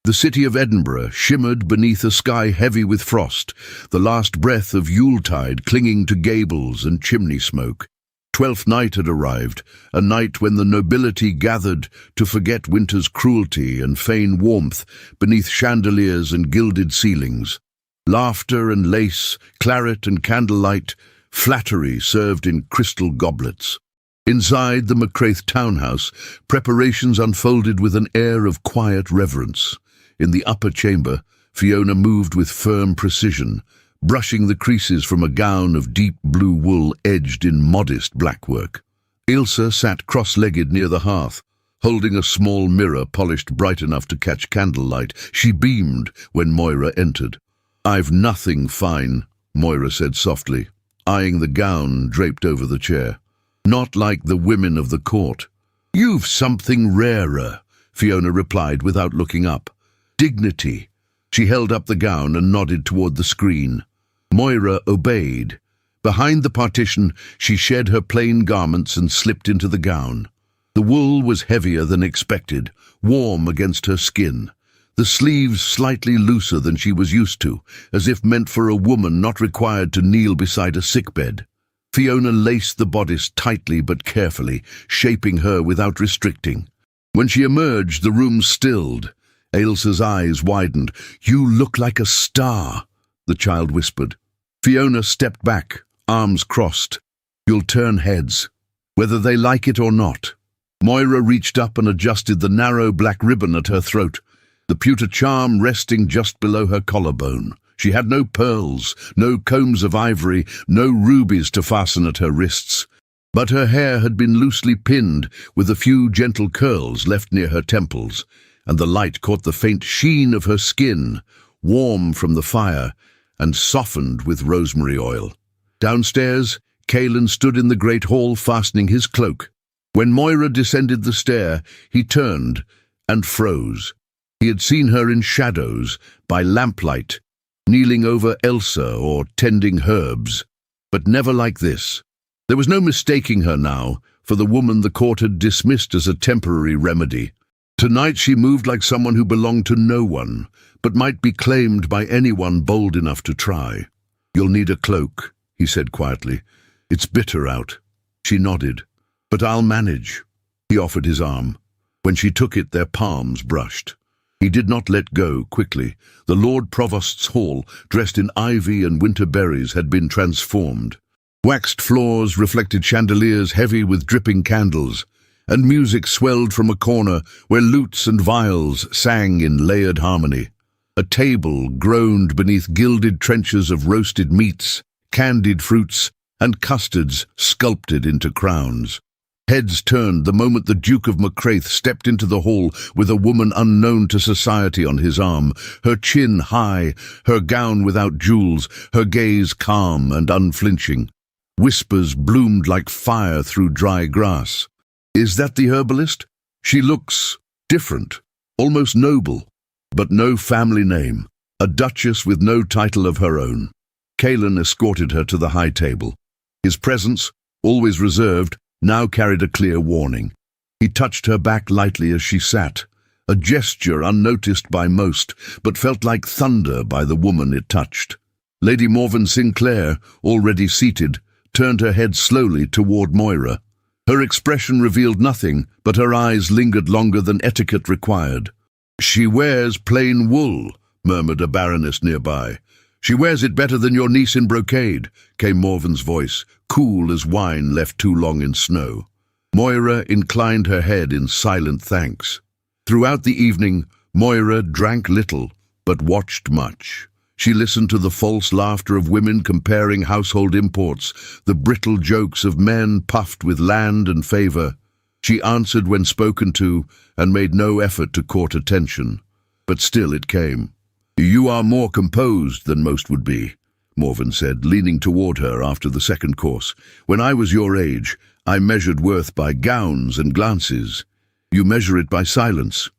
The city of Edinburgh shimmered beneath a sky heavy with frost, the last breath of Yuletide clinging to gables and chimney smoke. Twelfth night had arrived, a night when the nobility gathered to forget winter's cruelty and feign warmth beneath chandeliers and gilded ceilings. Laughter and lace, claret and candlelight, flattery served in crystal goblets. Inside the McCraith townhouse, preparations unfolded with an air of quiet reverence. In the upper chamber, Fiona moved with firm precision, brushing the creases from a gown of deep blue wool edged in modest blackwork. Ilse sat cross-legged near the hearth, holding a small mirror polished bright enough to catch candlelight. She beamed when Moira entered. "I've nothing fine," Moira said softly, eyeing the gown draped over the chair. "Not like the women of the court." "You've something rarer," Fiona replied without looking up. "Dignity." She held up the gown and nodded toward the screen. Moira obeyed. Behind the partition, she shed her plain garments and slipped into the gown. The wool was heavier than expected, warm against her skin. The sleeves slightly looser than she was used to, as if meant for a woman not required to kneel beside a sickbed. Fiona laced the bodice tightly but carefully, shaping her without restricting. When she emerged, the room stilled. Ailsa's eyes widened. "You look like a star," the child whispered. Fiona stepped back, arms crossed. "You'll turn heads, whether they like it or not." Moira reached up and adjusted the narrow black ribbon at her throat, the pewter charm resting just below her collarbone. She had no pearls, no combs of ivory, no rubies to fasten at her wrists. But her hair had been loosely pinned, with a few gentle curls left near her temples, and the light caught the faint sheen of her skin, warm from the fire, and softened with rosemary oil. Downstairs, Caelan stood in the great hall fastening his cloak. When Moira descended the stair, he turned and froze. He had seen her in shadows, by lamplight, kneeling over Elsa or tending herbs, but never like this. There was no mistaking her now, for the woman the court had dismissed as a temporary remedy. Tonight she moved like someone who belonged to no one, but might be claimed by anyone bold enough to try. "You'll need a cloak," he said quietly. "It's bitter out." She nodded. "But I'll manage." He offered his arm. When she took it, their palms brushed. He did not let go quickly. The Lord Provost's hall, dressed in ivy and winter berries, had been transformed. Waxed floors reflected chandeliers heavy with dripping candles, and music swelled from a corner where lutes and viols sang in layered harmony. A table groaned beneath gilded trenchers of roasted meats, candied fruits, and custards sculpted into crowns. Heads turned the moment the Duke of McCraith stepped into the hall with a woman unknown to society on his arm, her chin high, her gown without jewels, her gaze calm and unflinching. Whispers bloomed like fire through dry grass. "Is that the herbalist? She looks different, almost noble, but no family name, a duchess with no title of her own." Caelan escorted her to the high table. His presence, always reserved, now carried a clear warning. He touched her back lightly as she sat, a gesture unnoticed by most, but felt like thunder by the woman it touched. Lady Morven Sinclair, already seated, turned her head slowly toward Moira. Her expression revealed nothing, but her eyes lingered longer than etiquette required. "She wears plain wool," murmured a baroness nearby. "She wears it better than your niece in brocade," came Morven's voice, cool as wine left too long in snow. Moira inclined her head in silent thanks. Throughout the evening, Moira drank little, but watched much. She listened to the false laughter of women comparing household imports, the brittle jokes of men puffed with land and favor. She answered when spoken to, and made no effort to court attention. But still it came. "You are more composed than most would be." Morven said, leaning toward her after the second course. When I was your age, I measured worth by gowns and glances. You measure it by silence.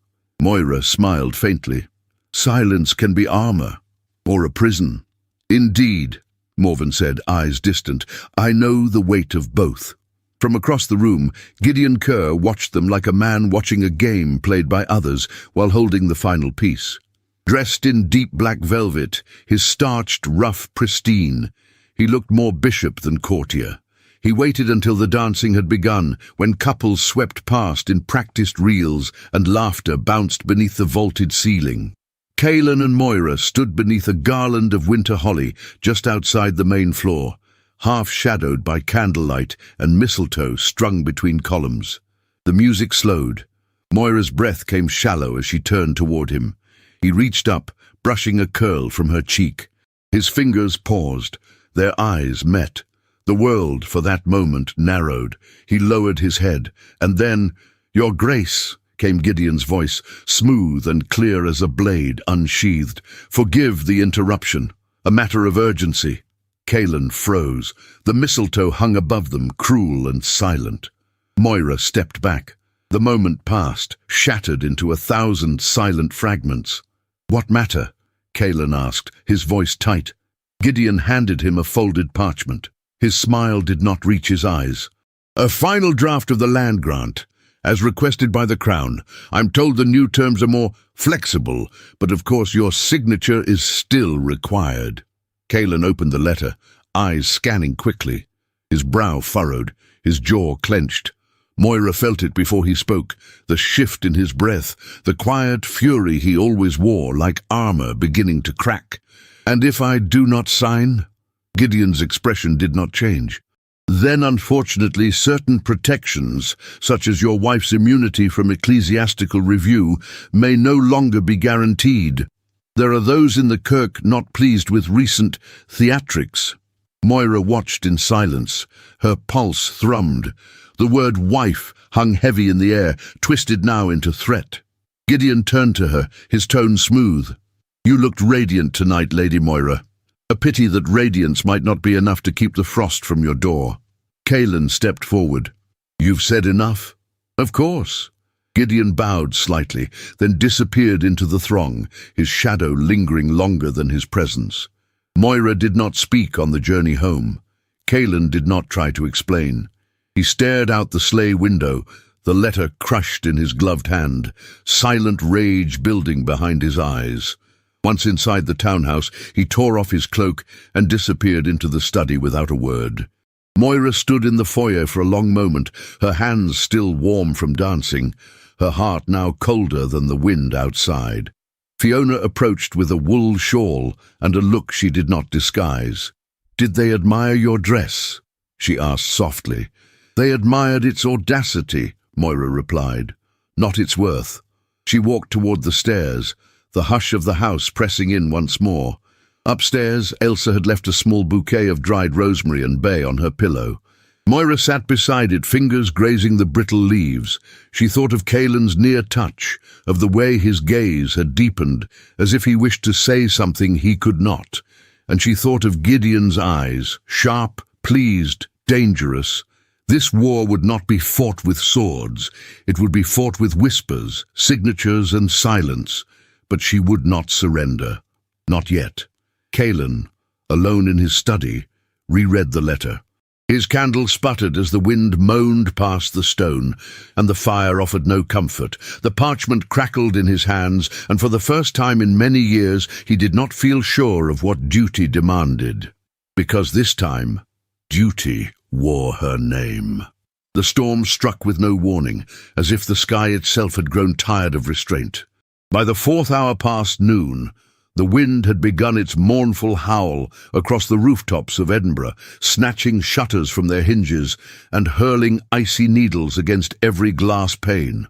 Moira smiled faintly. Silence can be armor, or a prison. Indeed, Morven said, eyes distant. I know the weight of both. From across the room, Gideon Kerr watched them like a man watching a game played by others while holding the final piece. Dressed in deep black velvet, his starched ruff pristine, he looked more bishop than courtier. He waited until the dancing had begun, when couples swept past in practiced reels and laughter bounced beneath the vaulted ceiling. Kaelin and Moira stood beneath a garland of winter holly just outside the main floor, half-shadowed by candlelight and mistletoe strung between columns. The music slowed. Moira's breath came shallow as she turned toward him. He reached up, brushing a curl from her cheek. His fingers paused. Their eyes met. The world, for that moment, narrowed. He lowered his head, and then, "Your Grace," came Gideon's voice, smooth and clear as a blade unsheathed. "Forgive the interruption. A matter of urgency." Kaelin froze. The mistletoe hung above them, cruel and silent. Moira stepped back. The moment passed, shattered into 1,000 silent fragments. "What matter?" Kaelin asked, his voice tight. Gideon handed him a folded parchment. His smile did not reach his eyes. "A final draft of the land grant, as requested by the Crown. I'm told the new terms are more flexible, but of course your signature is still required." Kaelin opened the letter, eyes scanning quickly. His brow furrowed, his jaw clenched. Moira felt it before he spoke, the shift in his breath, the quiet fury he always wore like armor beginning to crack. "And if I do not sign?" Gideon's expression did not change. "Then, unfortunately, certain protections, such as your wife's immunity from ecclesiastical review, may no longer be guaranteed. There are those in the Kirk not pleased with recent theatrics." Moira watched in silence. Her pulse thrummed. The word wife hung heavy in the air, twisted now into threat. Gideon turned to her, his tone smooth. "You looked radiant tonight, Lady Moira. A pity that radiance might not be enough to keep the frost from your door." Kaelin stepped forward. "You've said enough?" "Of course." Gideon bowed slightly, then disappeared into the throng, his shadow lingering longer than his presence. Moira did not speak on the journey home. Kaelin did not try to explain. He stared out the sleigh window, the letter crushed in his gloved hand, silent rage building behind his eyes. Once inside the townhouse, he tore off his cloak and disappeared into the study without a word. Moira stood in the foyer for a long moment, her hands still warm from dancing, her heart now colder than the wind outside. Fiona approached with a wool shawl and a look she did not disguise. "Did they admire your dress?" she asked softly. "They admired its audacity," Moira replied, "not its worth." She walked toward the stairs, the hush of the house pressing in once more. Upstairs, Elsa had left a small bouquet of dried rosemary and bay on her pillow. Moira sat beside it, fingers grazing the brittle leaves. She thought of Kaelin's near touch, of the way his gaze had deepened, as if he wished to say something he could not. And she thought of Gideon's eyes, sharp, pleased, dangerous. This war would not be fought with swords. It would be fought with whispers, signatures, and silence. But she would not surrender. Not yet. Kaelin, alone in his study, reread the letter. His candle sputtered as the wind moaned past the stone, and the fire offered no comfort. The parchment crackled in his hands, and for the first time in many years he did not feel sure of what duty demanded. Because this time, duty wore her name. The storm struck with no warning, as if the sky itself had grown tired of restraint. By the 4th hour past noon, the wind had begun its mournful howl across the rooftops of Edinburgh, snatching shutters from their hinges and hurling icy needles against every glass pane.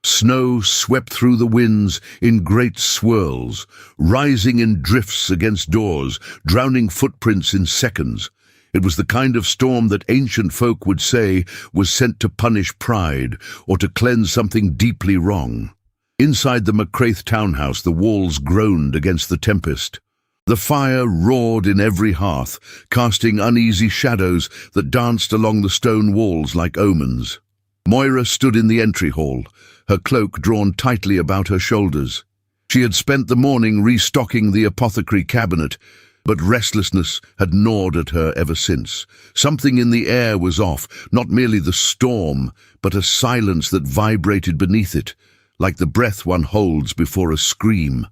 Snow swept through the winds in great swirls, rising in drifts against doors, drowning footprints in seconds. It was the kind of storm that ancient folk would say was sent to punish pride or to cleanse something deeply wrong. Inside the McCraith townhouse, the walls groaned against the tempest. The fire roared in every hearth, casting uneasy shadows that danced along the stone walls like omens. Moira stood in the entry hall, her cloak drawn tightly about her shoulders. She had spent the morning restocking the apothecary cabinet, but restlessness had gnawed at her ever since. Something in the air was off, not merely the storm, but a silence that vibrated beneath it, like the breath one holds before a scream.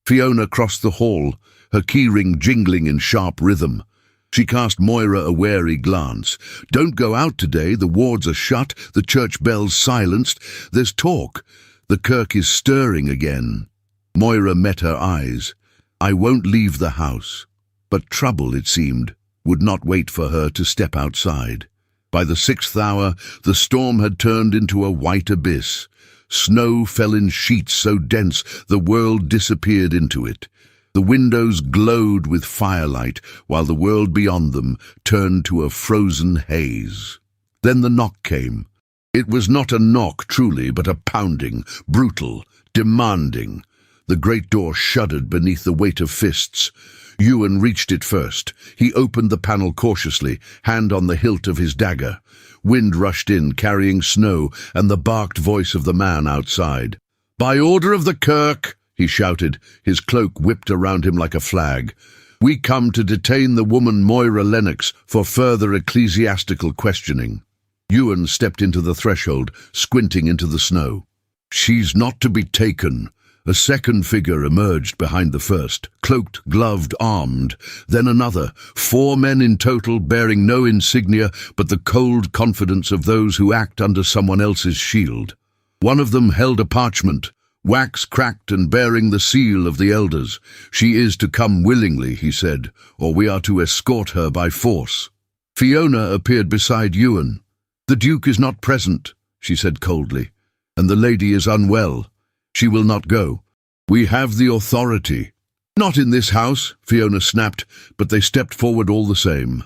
Fiona crossed the hall, her keyring jingling in sharp rhythm. She cast Moira a wary glance. "Don't go out today, the wards are shut, the church bells silenced. There's talk. The kirk is stirring again." Moira met her eyes. "I won't leave the house." But trouble, it seemed, would not wait for her to step outside. By the 6th hour, the storm had turned into a white abyss. Snow fell in sheets so dense the world disappeared into it. The windows glowed with firelight, while the world beyond them turned to a frozen haze. Then the knock came. It was not a knock truly, but a pounding, brutal, demanding. The great door shuddered beneath the weight of fists. Ewan reached it first. He opened the panel cautiously, hand on the hilt of his dagger. Wind rushed in, carrying snow, and the barked voice of the man outside. "By order of the kirk," he shouted, his cloak whipped around him like a flag, "we come to detain the woman Moira Lennox for further ecclesiastical questioning." Ewan stepped into the threshold, squinting into the snow. "She's not to be taken." A second figure emerged behind the first, cloaked, gloved, armed. Then another, 4 men in total, bearing no insignia but the cold confidence of those who act under someone else's shield. One of them held a parchment, wax cracked and bearing the seal of the elders. "She is to come willingly," he said, "or we are to escort her by force." Fiona appeared beside Ewan. "The Duke is not present," she said coldly, "and the lady is unwell. She will not go. We have the authority." "Not in this house," Fiona snapped, but they stepped forward all the same.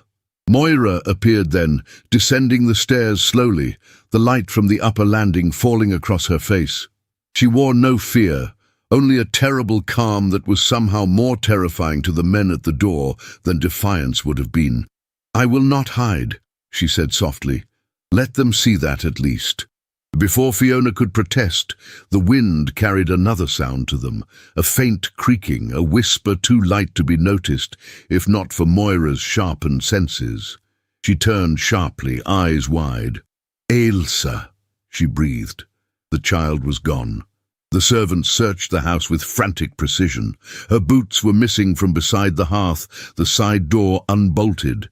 Moira appeared then, descending the stairs slowly, the light from the upper landing falling across her face. She wore no fear, only a terrible calm that was somehow more terrifying to the men at the door than defiance would have been. "I will not hide," she said softly. "Let them see that at least." Before Fiona could protest, the wind carried another sound to them, a faint creaking, a whisper too light to be noticed, if not for Moira's sharpened senses. She turned sharply, eyes wide. "Ailsa," she breathed. The child was gone. The servants searched the house with frantic precision. Her boots were missing from beside the hearth, the side door unbolted.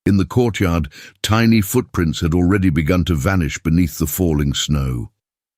In the courtyard, tiny footprints had already begun to vanish beneath the falling snow.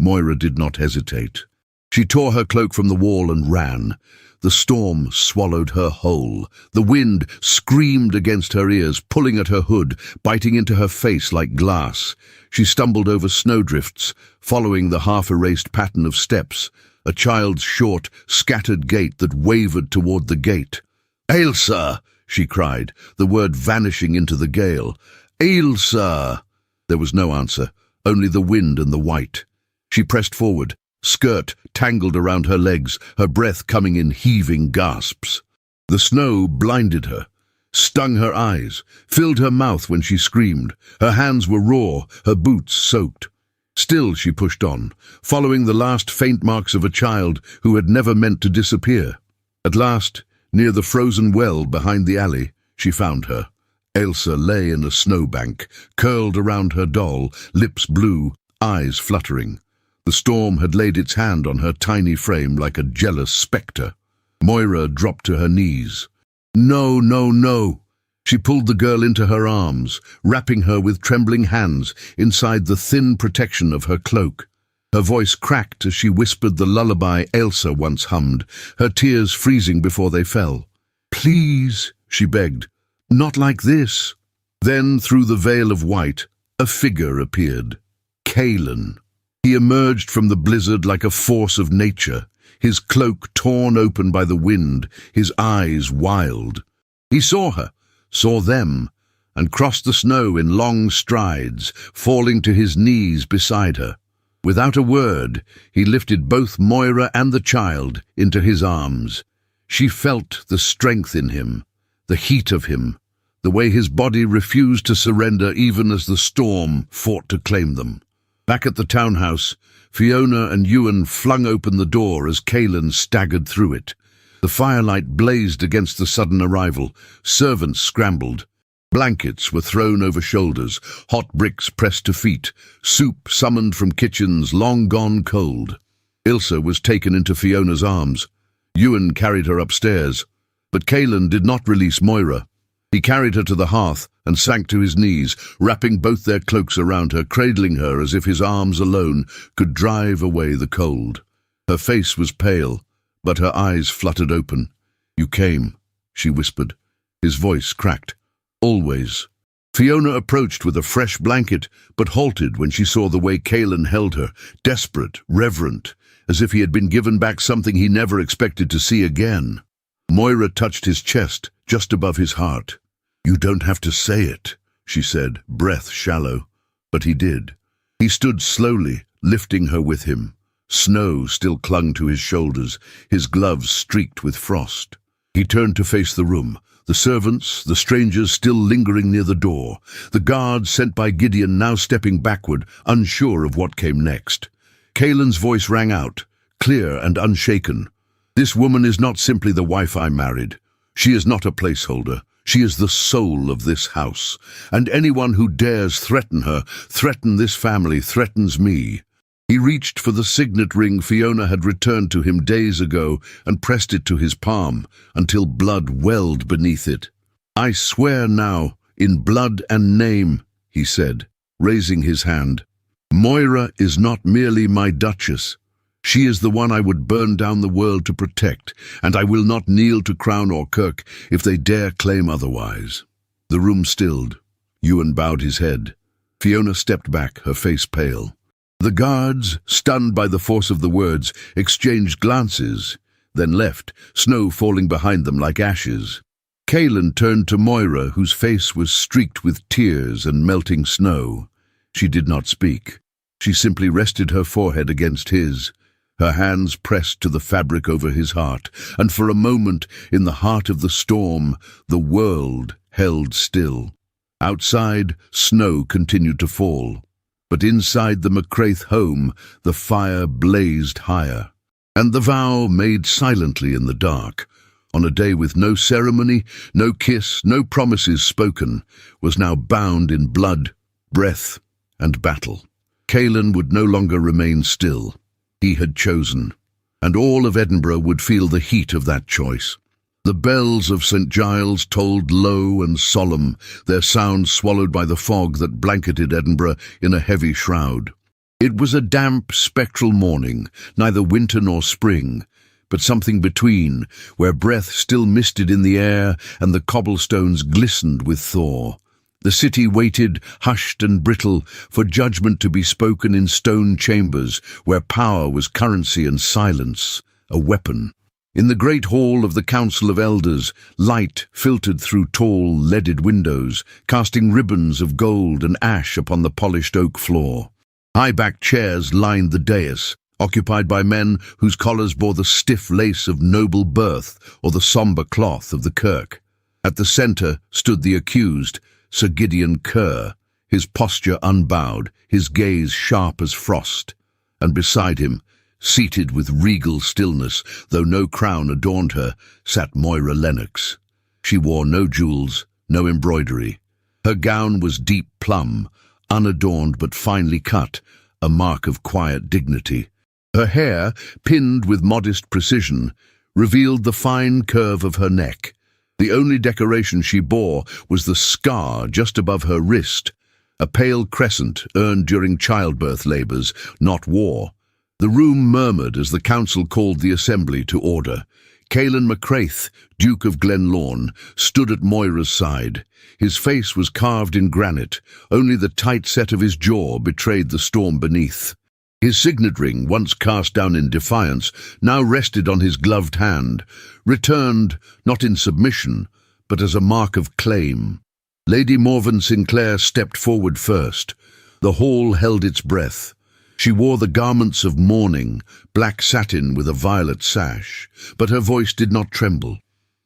Moira did not hesitate. She tore her cloak from the wall and ran. The storm swallowed her whole. The wind screamed against her ears, pulling at her hood, biting into her face like glass. She stumbled over snowdrifts, following the half-erased pattern of steps, a child's short, scattered gait that wavered toward the gate. "Ailsa!" she cried, the word vanishing into the gale. "Ailsa!" There was no answer, only the wind and the white. She pressed forward, skirt tangled around her legs, her breath coming in heaving gasps. The snow blinded her, stung her eyes, filled her mouth when she screamed. Her hands were raw, her boots soaked. Still she pushed on, following the last faint marks of a child who had never meant to disappear. At last, near the frozen well behind the alley, she found her. Ailsa lay in a snowbank, curled around her doll, lips blue, eyes fluttering. The storm had laid its hand on her tiny frame like a jealous spectre. Moira dropped to her knees. "No, no, no!" She pulled the girl into her arms, wrapping her with trembling hands inside the thin protection of her cloak. Her voice cracked as she whispered the lullaby Ailsa once hummed, her tears freezing before they fell. "Please," she begged, "not like this." Then, through the veil of white, a figure appeared. Caelan. He emerged from the blizzard like a force of nature, his cloak torn open by the wind, his eyes wild. He saw her, saw them, and crossed the snow in long strides, falling to his knees beside her. Without a word, he lifted both Moira and the child into his arms. She felt the strength in him, the heat of him, the way his body refused to surrender even as the storm fought to claim them. Back at the townhouse, Fiona and Ewan flung open the door as Caelan staggered through it. The firelight blazed against the sudden arrival. Servants scrambled. Blankets were thrown over shoulders, hot bricks pressed to feet, soup summoned from kitchens long gone cold. Ilsa was taken into Fiona's arms. Ewan carried her upstairs. But Caelan did not release Moira. He carried her to the hearth and sank to his knees, wrapping both their cloaks around her, cradling her as if his arms alone could drive away the cold. Her face was pale, but her eyes fluttered open. "You came," she whispered. His voice cracked. "Always." Fiona approached with a fresh blanket, but halted when she saw the way Caelan held her, desperate, reverent, as if he had been given back something he never expected to see again. Moira touched his chest, just above his heart. "You don't have to say it," she said, breath shallow. But he did. He stood slowly, lifting her with him. Snow still clung to his shoulders, his gloves streaked with frost. He turned to face the room, the servants, the strangers still lingering near the door, the guards sent by Gideon now stepping backward, unsure of what came next. Caelan's voice rang out, clear and unshaken. "This woman is not simply the wife I married. She is not a placeholder. She is the soul of this house, and anyone who dares threaten her, threaten this family, threatens me." He reached for the signet ring Fiona had returned to him days ago and pressed it to his palm until blood welled beneath it. "I swear now, in blood and name," he said, raising his hand. "Moira is not merely my duchess. She is the one I would burn down the world to protect, and I will not kneel to crown or kirk if they dare claim otherwise." The room stilled. Ewan bowed his head. Fiona stepped back, her face pale. The guards, stunned by the force of the words, exchanged glances, then left, snow falling behind them like ashes. Caelan turned to Moira, whose face was streaked with tears and melting snow. She did not speak. She simply rested her forehead against his, her hands pressed to the fabric over his heart, and for a moment, in the heart of the storm, the world held still. Outside, snow continued to fall, but inside the McCraith home, the fire blazed higher. And the vow, made silently in the dark, on a day with no ceremony, no kiss, no promises spoken, was now bound in blood, breath, and battle. Caelan would no longer remain still. He had chosen, and all of Edinburgh would feel the heat of that choice. The bells of St. Giles tolled low and solemn, their sound swallowed by the fog that blanketed Edinburgh in a heavy shroud. It was a damp, spectral morning, neither winter nor spring, but something between, where breath still misted in the air and the cobblestones glistened with thaw. The city waited, hushed and brittle, for judgment to be spoken in stone chambers, where power was currency and silence a weapon. In the great hall of the Council of Elders, light filtered through tall, leaded windows, casting ribbons of gold and ash upon the polished oak floor. High-backed chairs lined the dais, occupied by men whose collars bore the stiff lace of noble birth or the sombre cloth of the kirk. At the centre stood the accused, Sir Gideon Kerr, his posture unbowed, his gaze sharp as frost, and beside him, seated with regal stillness, though no crown adorned her, sat Moira Lennox. She wore no jewels, no embroidery. Her gown was deep plum, unadorned but finely cut, a mark of quiet dignity. Her hair, pinned with modest precision, revealed the fine curve of her neck. The only decoration she bore was the scar just above her wrist, a pale crescent earned during childbirth labours, not war. The room murmured as the council called the assembly to order. Caelan McCraith, Duke of Glenlorne, stood at Moira's side. His face was carved in granite, only the tight set of his jaw betrayed the storm beneath. His signet ring, once cast down in defiance, now rested on his gloved hand, returned not in submission, but as a mark of claim. Lady Morven Sinclair stepped forward first. The hall held its breath. She wore the garments of mourning, black satin with a violet sash, but her voice did not tremble.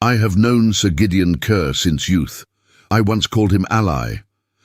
I have known Sir Gideon Kerr since youth. I once called him ally.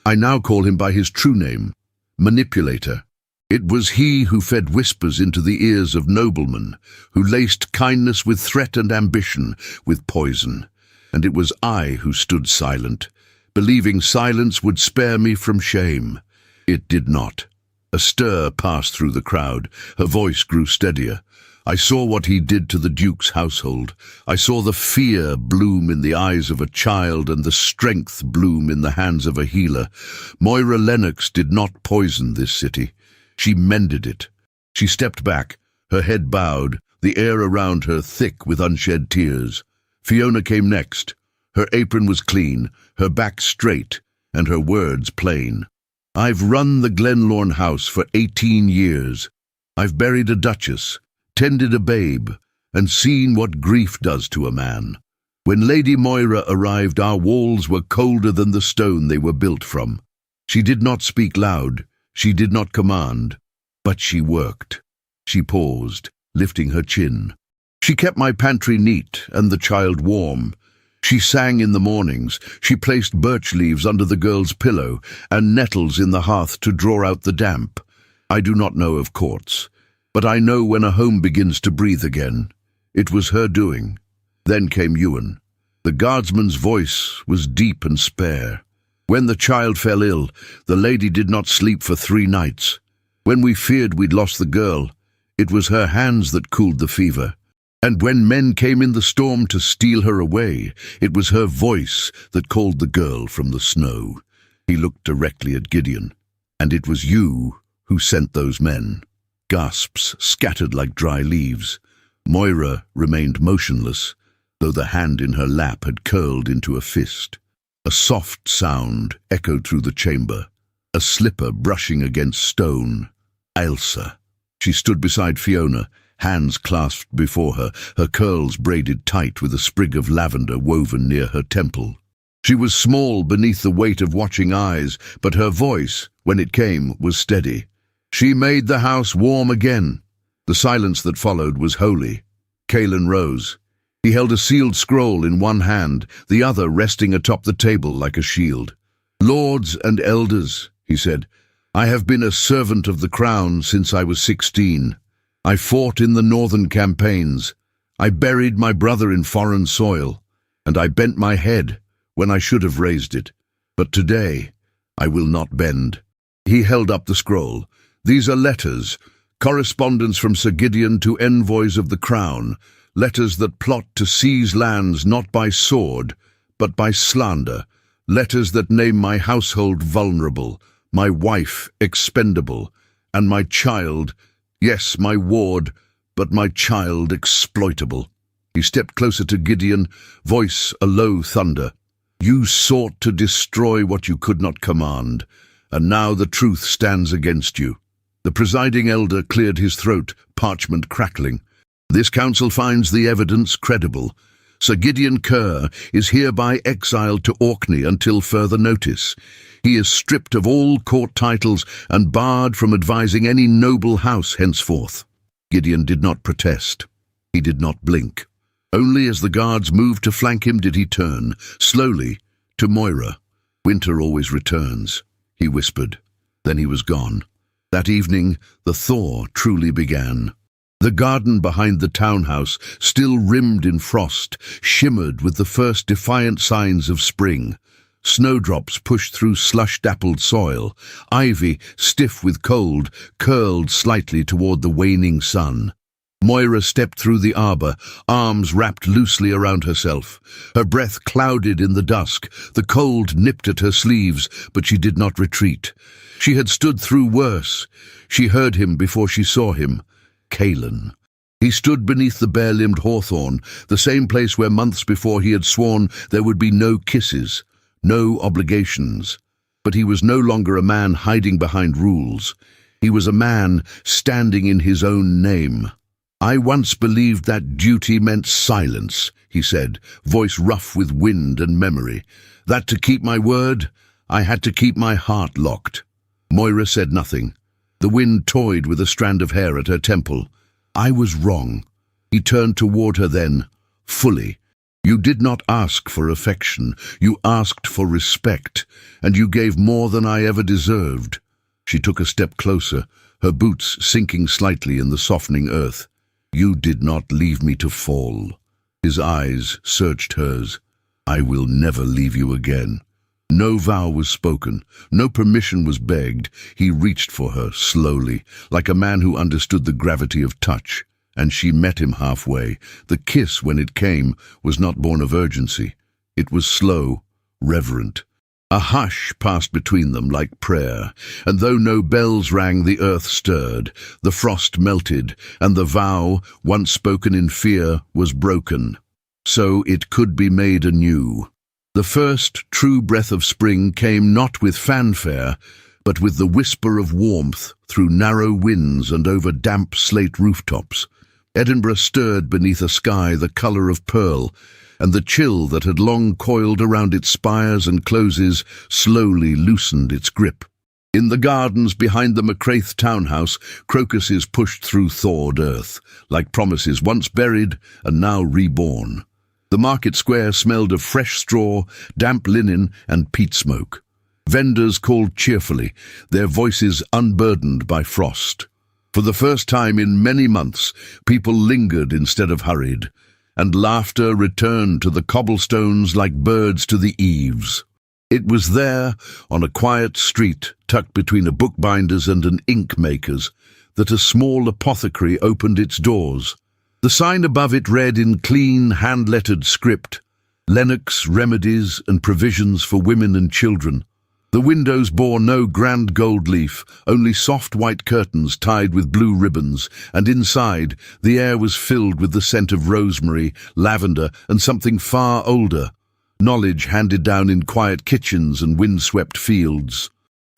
I now call him by his true name, manipulator. It was he who fed whispers into the ears of noblemen, who laced kindness with threat and ambition with poison. And it was I who stood silent, believing silence would spare me from shame. It did not. A stir passed through the crowd. Her voice grew steadier. I saw what he did to the Duke's household. I saw the fear bloom in the eyes of a child and the strength bloom in the hands of a healer. Moira Lennox did not poison this city. She mended it. She stepped back, her head bowed, the air around her thick with unshed tears. Fiona came next. Her apron was clean, her back straight, and her words plain. I've run the Glenlorne house for 18 years. I've buried a duchess, tended a babe, and seen what grief does to a man. When Lady Moira arrived, our walls were colder than the stone they were built from. She did not speak loud, she did not command, but she worked. She paused, lifting her chin. She kept my pantry neat and the child warm. She sang in the mornings. She placed birch leaves under the girl's pillow and nettles in the hearth to draw out the damp. I do not know of courts, but I know when a home begins to breathe again. It was her doing. Then came Ewan. The guardsman's voice was deep and spare. When the child fell ill, the lady did not sleep for 3 nights. When we feared we'd lost the girl, it was her hands that cooled the fever. And when men came in the storm to steal her away, it was her voice that called the girl from the snow. He looked directly at Gideon. And it was you who sent those men. Gasps scattered like dry leaves. Moira remained motionless, though the hand in her lap had curled into a fist. A soft sound echoed through the chamber, a slipper brushing against stone. Ailsa. She stood beside Fiona, hands clasped before her, her curls braided tight with a sprig of lavender woven near her temple. She was small beneath the weight of watching eyes, but her voice, when it came, was steady. She made the house warm again. The silence that followed was holy. Caelan rose. He held a sealed scroll in one hand, the other resting atop the table like a shield. "Lords and elders," he said, "I have been a servant of the crown since I was 16. I fought in the northern campaigns. I buried my brother in foreign soil, and I bent my head when I should have raised it. But today I will not bend." He held up the scroll. "These are letters, correspondence from Sir Gideon to envoys of the crown, letters that plot to seize lands not by sword, but by slander, letters that name my household vulnerable, my wife expendable, and my child, yes, my ward, but my child exploitable." He stepped closer to Gideon, voice a low thunder. "You sought to destroy what you could not command, and now the truth stands against you." The presiding elder cleared his throat, parchment crackling. "This council finds the evidence credible. Sir Gideon Kerr is hereby exiled to Orkney until further notice. He is stripped of all court titles and barred from advising any noble house henceforth." Gideon did not protest. He did not blink. Only as the guards moved to flank him did he turn, slowly, to Moira. "Winter always returns," he whispered. Then he was gone. That evening, the thaw truly began. The garden behind the townhouse, still rimmed in frost, shimmered with the first defiant signs of spring. Snowdrops pushed through slush-dappled soil. Ivy, stiff with cold, curled slightly toward the waning sun. Moira stepped through the arbor, arms wrapped loosely around herself. Her breath clouded in the dusk. The cold nipped at her sleeves, but she did not retreat. She had stood through worse. She heard him before she saw him. Caelan. He stood beneath the bare-limbed hawthorn, the same place where months before he had sworn there would be no kisses, no obligations. But he was no longer a man hiding behind rules. He was a man standing in his own name. "I once believed that duty meant silence," he said, voice rough with wind and memory. "That to keep my word, I had to keep my heart locked." Moira said nothing. The wind toyed with a strand of hair at her temple. I was wrong. He turned toward her then, fully. You did not ask for affection. You asked for respect, and you gave more than I ever deserved. She took a step closer, her boots sinking slightly in the softening earth. You did not leave me to fall. His eyes searched hers. I will never leave you again. No vow was spoken, no permission was begged. He reached for her, slowly, like a man who understood the gravity of touch, and she met him halfway. The kiss, when it came, was not born of urgency. It was slow, reverent. A hush passed between them like prayer, and though no bells rang, the earth stirred, the frost melted, and the vow, once spoken in fear, was broken. So it could be made anew. The first true breath of spring came not with fanfare, but with the whisper of warmth through narrow winds and over damp slate rooftops. Edinburgh stirred beneath a sky the colour of pearl, and the chill that had long coiled around its spires and closes slowly loosened its grip. In the gardens behind the McCraith townhouse, crocuses pushed through thawed earth, like promises once buried and now reborn. The market square smelled of fresh straw, damp linen, and peat smoke. Vendors called cheerfully, their voices unburdened by frost. For the first time in many months, people lingered instead of hurried, and laughter returned to the cobblestones like birds to the eaves. It was there, on a quiet street tucked between a bookbinder's and an ink maker's, that a small apothecary opened its doors. The sign above it read in clean, hand-lettered script, Lennox Remedies and Provisions for Women and Children. The windows bore no grand gold leaf, only soft white curtains tied with blue ribbons, and inside the air was filled with the scent of rosemary, lavender, and something far older, knowledge handed down in quiet kitchens and wind-swept fields.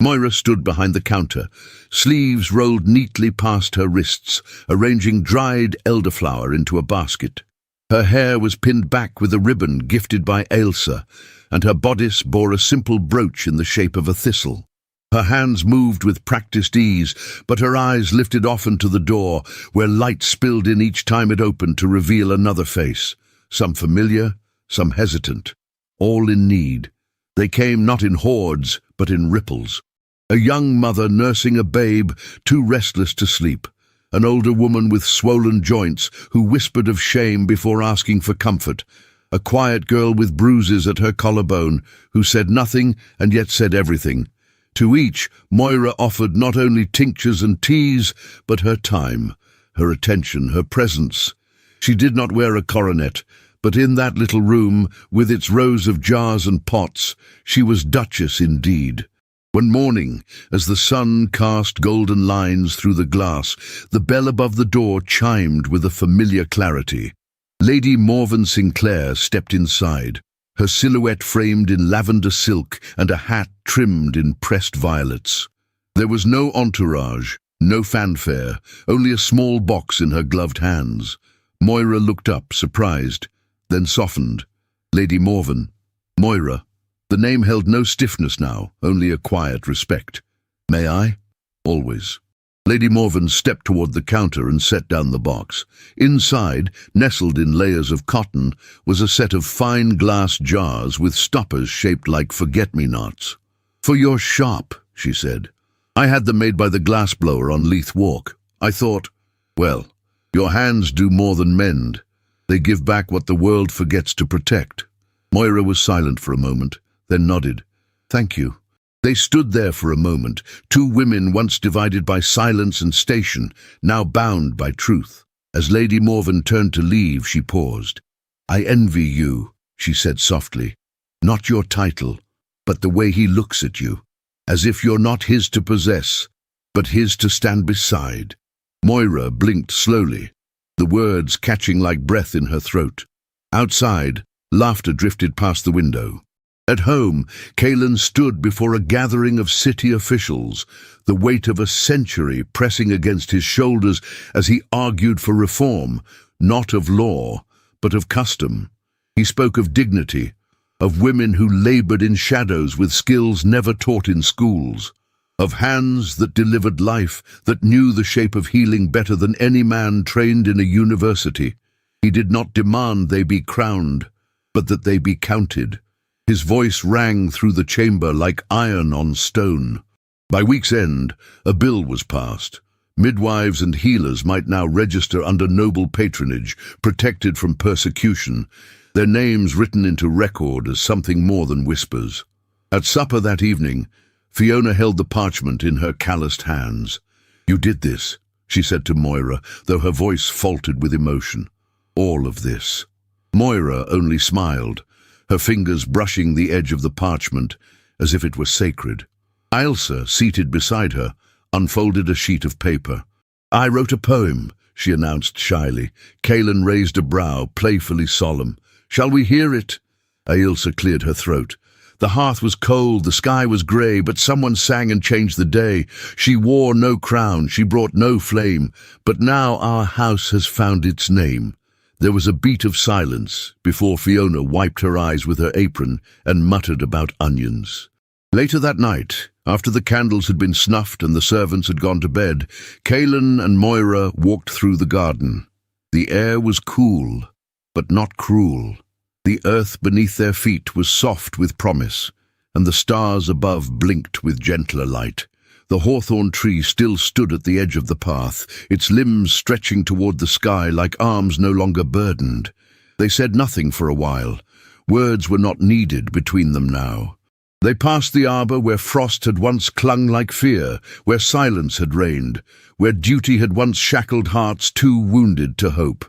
Moira stood behind the counter, sleeves rolled neatly past her wrists, arranging dried elderflower into a basket. Her hair was pinned back with a ribbon gifted by Ailsa, and her bodice bore a simple brooch in the shape of a thistle. Her hands moved with practiced ease, but her eyes lifted often to the door, where light spilled in each time it opened to reveal another face, some familiar, some hesitant, all in need. They came not in hordes, but in ripples. A young mother nursing a babe, too restless to sleep. An older woman with swollen joints who whispered of shame before asking for comfort. A quiet girl with bruises at her collarbone who said nothing and yet said everything. To each, Moira offered not only tinctures and teas, but her time, her attention, her presence. She did not wear a coronet, but in that little room, with its rows of jars and pots, she was duchess indeed. One morning, as the sun cast golden lines through the glass, the bell above the door chimed with a familiar clarity. Lady Morven Sinclair stepped inside, her silhouette framed in lavender silk and a hat trimmed in pressed violets. There was no entourage, no fanfare, only a small box in her gloved hands. Moira looked up, surprised, then softened. Lady Morven. Moira. The name held no stiffness now, only a quiet respect. May I? Always. Lady Morven stepped toward the counter and set down the box. Inside, nestled in layers of cotton, was a set of fine glass jars with stoppers shaped like forget-me-nots. For your shop, she said. I had them made by the glassblower on Leith Walk. I thought, well, your hands do more than mend. They give back what the world forgets to protect. Moira was silent for a moment, then nodded. Thank you. They stood there for a moment, two women once divided by silence and station, now bound by truth. As Lady Morven turned to leave, she paused. I envy you, she said softly. Not your title, but the way he looks at you, as if you're not his to possess, but his to stand beside. Moira blinked slowly, the words catching like breath in her throat. Outside, laughter drifted past the window. At home, Caelan stood before a gathering of city officials, the weight of a century pressing against his shoulders as he argued for reform, not of law, but of custom. He spoke of dignity, of women who labored in shadows with skills never taught in schools, of hands that delivered life, that knew the shape of healing better than any man trained in a university. He did not demand they be crowned, but that they be counted. His voice rang through the chamber like iron on stone. By week's end, a bill was passed. Midwives and healers might now register under noble patronage, protected from persecution, their names written into record as something more than whispers. At supper that evening, Fiona held the parchment in her calloused hands. "You did this," she said to Moira, though her voice faltered with emotion. "All of this." Moira only smiled, her fingers brushing the edge of the parchment as if it were sacred. Ailsa, seated beside her, unfolded a sheet of paper. "I wrote a poem," she announced shyly. Kaelin raised a brow, playfully solemn. "Shall we hear it?" Ailsa cleared her throat. The hearth was cold, the sky was grey, but someone sang and changed the day. She wore no crown, she brought no flame, but now our house has found its name. There was a beat of silence before Fiona wiped her eyes with her apron and muttered about onions. Later that night, after the candles had been snuffed and the servants had gone to bed, Kaelin and Moira walked through the garden. The air was cool, but not cruel. The earth beneath their feet was soft with promise, and the stars above blinked with gentler light. The hawthorn tree still stood at the edge of the path, its limbs stretching toward the sky like arms no longer burdened. They said nothing for a while. Words were not needed between them now. They passed the arbour where frost had once clung like fear, where silence had reigned, where duty had once shackled hearts too wounded to hope.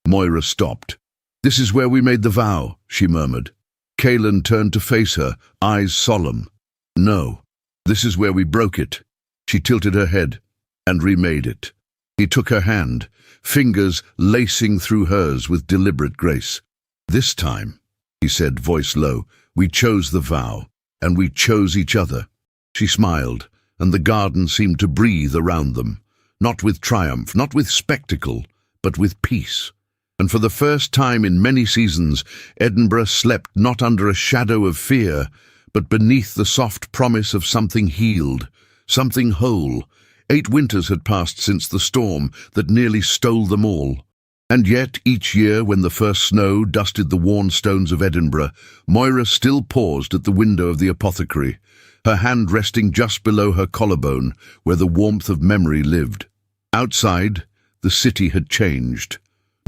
Moira stopped. "This is where we made the vow," she murmured. Kaelin turned to face her, eyes solemn. "No, this is where we broke it." She tilted her head and remade it. He took her hand, fingers lacing through hers with deliberate grace. "This time," he said, voice low, "we chose the vow, and we chose each other." She smiled, and the garden seemed to breathe around them, not with triumph, not with spectacle, but with peace. And for the first time in many seasons, Edinburgh slept not under a shadow of fear, but beneath the soft promise of something healed, something whole. 8 winters had passed since the storm that nearly stole them all. And yet, each year when the first snow dusted the worn stones of Edinburgh, Moira still paused at the window of the apothecary, her hand resting just below her collarbone, where the warmth of memory lived. Outside, the city had changed.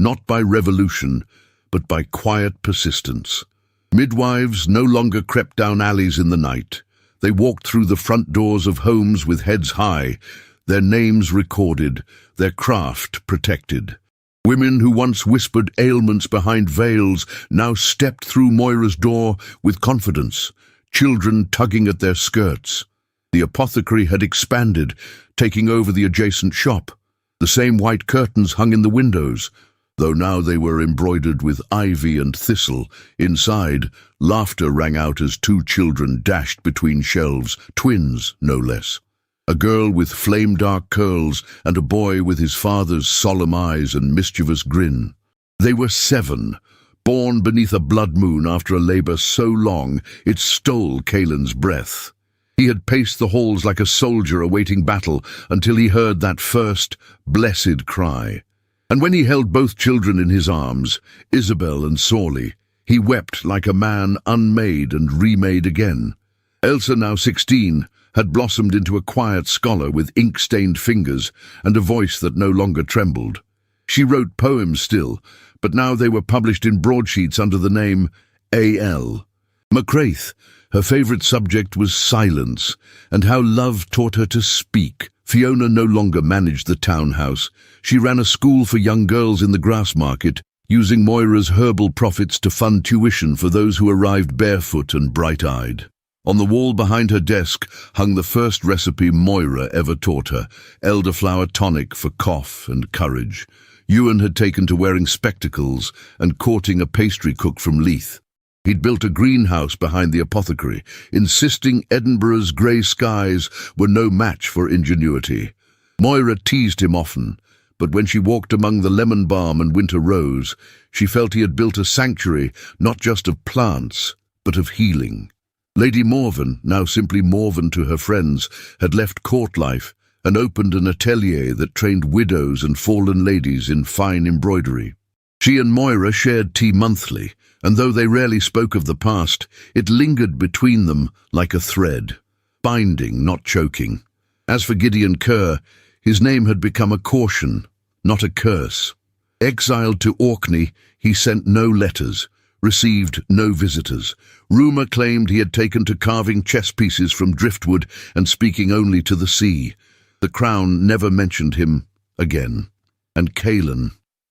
Not by revolution, but by quiet persistence. Midwives no longer crept down alleys in the night. They walked through the front doors of homes with heads high, their names recorded, their craft protected. Women who once whispered ailments behind veils now stepped through Moira's door with confidence, children tugging at their skirts. The apothecary had expanded, taking over the adjacent shop. The same white curtains hung in the windows, though now they were embroidered with ivy and thistle. Inside, laughter rang out as 2 children dashed between shelves, twins no less. A girl with flame-dark curls and a boy with his father's solemn eyes and mischievous grin. They were 7, born beneath a blood moon after a labour so long it stole Kaelin's breath. He had paced the halls like a soldier awaiting battle until he heard that first, blessed cry. And when he held both children in his arms, Isabel and Sorley, he wept like a man unmade and remade again. Ailsa, now 16, had blossomed into a quiet scholar with ink-stained fingers and a voice that no longer trembled. She wrote poems still, but now they were published in broadsheets under the name A.L. McCraith. Her favourite subject was silence, and how love taught her to speak. Fiona no longer managed the townhouse. She ran a school for young girls in the grass market, using Moira's herbal profits to fund tuition for those who arrived barefoot and bright-eyed. On the wall behind her desk hung the first recipe Moira ever taught her, elderflower tonic for cough and courage. Ewan had taken to wearing spectacles and courting a pastry cook from Leith. He'd built a greenhouse behind the apothecary, insisting Edinburgh's grey skies were no match for ingenuity. Moira teased him often, but when she walked among the lemon balm and winter rose, she felt he had built a sanctuary not just of plants, but of healing. Lady Morven, now simply Morven to her friends, had left court life and opened an atelier that trained widows and fallen ladies in fine embroidery. She and Moira shared tea monthly, and though they rarely spoke of the past, it lingered between them like a thread, binding, not choking. As for Gideon Kerr, his name had become a caution, not a curse. Exiled to Orkney, he sent no letters, received no visitors. Rumour claimed he had taken to carving chess pieces from driftwood and speaking only to the sea. The Crown never mentioned him again. And Caelan,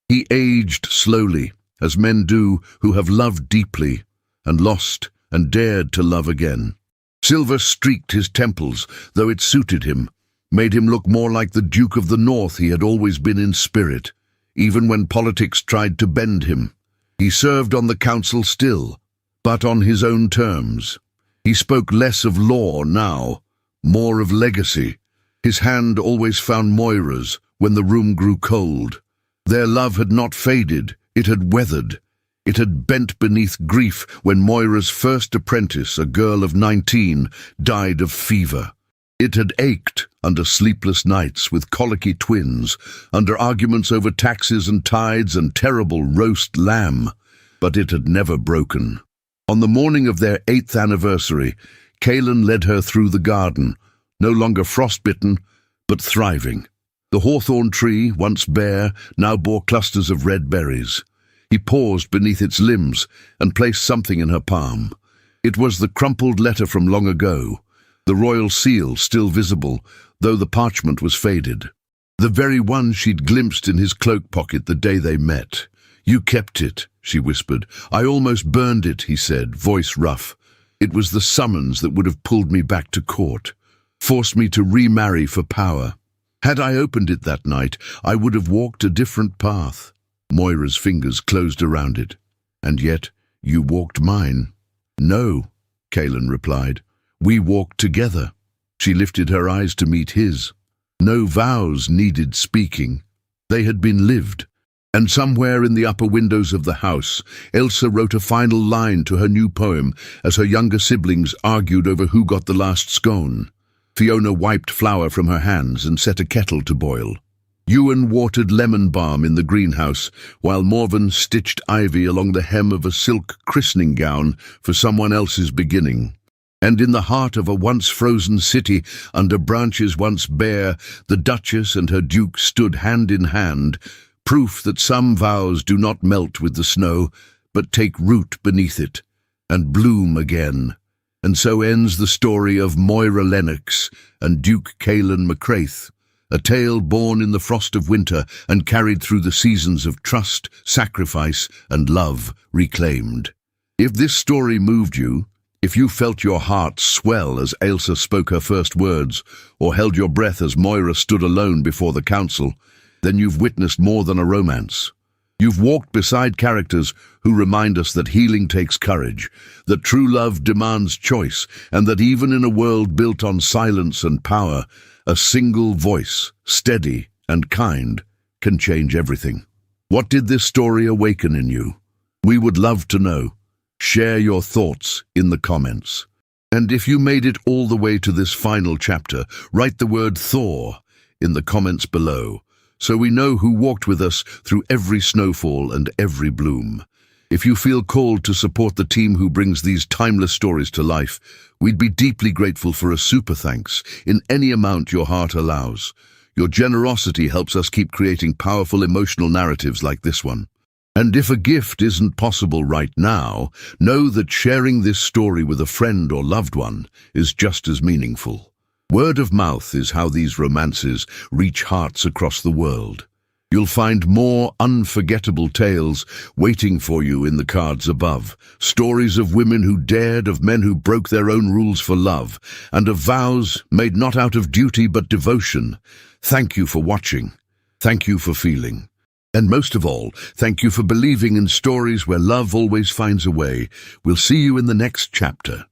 he aged slowly, as men do who have loved deeply and lost and dared to love again. Silver streaked his temples, though it suited him, made him look more like the Duke of the North he had always been in spirit, even when politics tried to bend him. He served on the council still, but on his own terms. He spoke less of law now, more of legacy. His hand always found Moira's when the room grew cold. Their love had not faded, it had weathered. It had bent beneath grief when Moira's first apprentice, a girl of 19, died of fever. It had ached under sleepless nights with colicky twins, under arguments over taxes and tides and terrible roast lamb. But it had never broken. On the morning of their 8th anniversary, Caelan led her through the garden, no longer frostbitten, but thriving. The hawthorn tree, once bare, now bore clusters of red berries. He paused beneath its limbs and placed something in her palm. It was the crumpled letter from long ago, the royal seal still visible, though the parchment was faded. The very one she'd glimpsed in his cloak pocket the day they met. "You kept it," she whispered. "I almost burned it," he said, voice rough. "It was the summons that would have pulled me back to court, forced me to remarry for power. Had I opened it that night, I would have walked a different path." Moira's fingers closed around it. "And yet, you walked mine." "No," Caelan replied. "We walked together." She lifted her eyes to meet his. No vows needed speaking. They had been lived. And somewhere in the upper windows of the house, Elsa wrote a final line to her new poem as her younger siblings argued over who got the last scone. Fiona wiped flour from her hands and set a kettle to boil. Ewan watered lemon balm in the greenhouse, while Morven stitched ivy along the hem of a silk christening gown for someone else's beginning. And in the heart of a once-frozen city, under branches once bare, the Duchess and her Duke stood hand in hand, proof that some vows do not melt with the snow, but take root beneath it, and bloom again. And so ends the story of Moira Lennox and Duke Caelan MacCraith, a tale born in the frost of winter and carried through the seasons of trust, sacrifice, and love reclaimed. If this story moved you, if you felt your heart swell as Ailsa spoke her first words, or held your breath as Moira stood alone before the council, then you've witnessed more than a romance. You've walked beside characters who remind us that healing takes courage, that true love demands choice, and that even in a world built on silence and power, a single voice, steady and kind, can change everything. What did this story awaken in you? We would love to know. Share your thoughts in the comments. And if you made it all the way to this final chapter, write the word Thor in the comments below, so we know who walked with us through every snowfall and every bloom. If you feel called to support the team who brings these timeless stories to life, we'd be deeply grateful for a super thanks in any amount your heart allows. Your generosity helps us keep creating powerful emotional narratives like this one. And if a gift isn't possible right now, know that sharing this story with a friend or loved one is just as meaningful. Word of mouth is how these romances reach hearts across the world. You'll find more unforgettable tales waiting for you in the cards above. Stories of women who dared, of men who broke their own rules for love, and of vows made not out of duty but devotion. Thank you for watching. Thank you for feeling. And most of all, thank you for believing in stories where love always finds a way. We'll see you in the next chapter.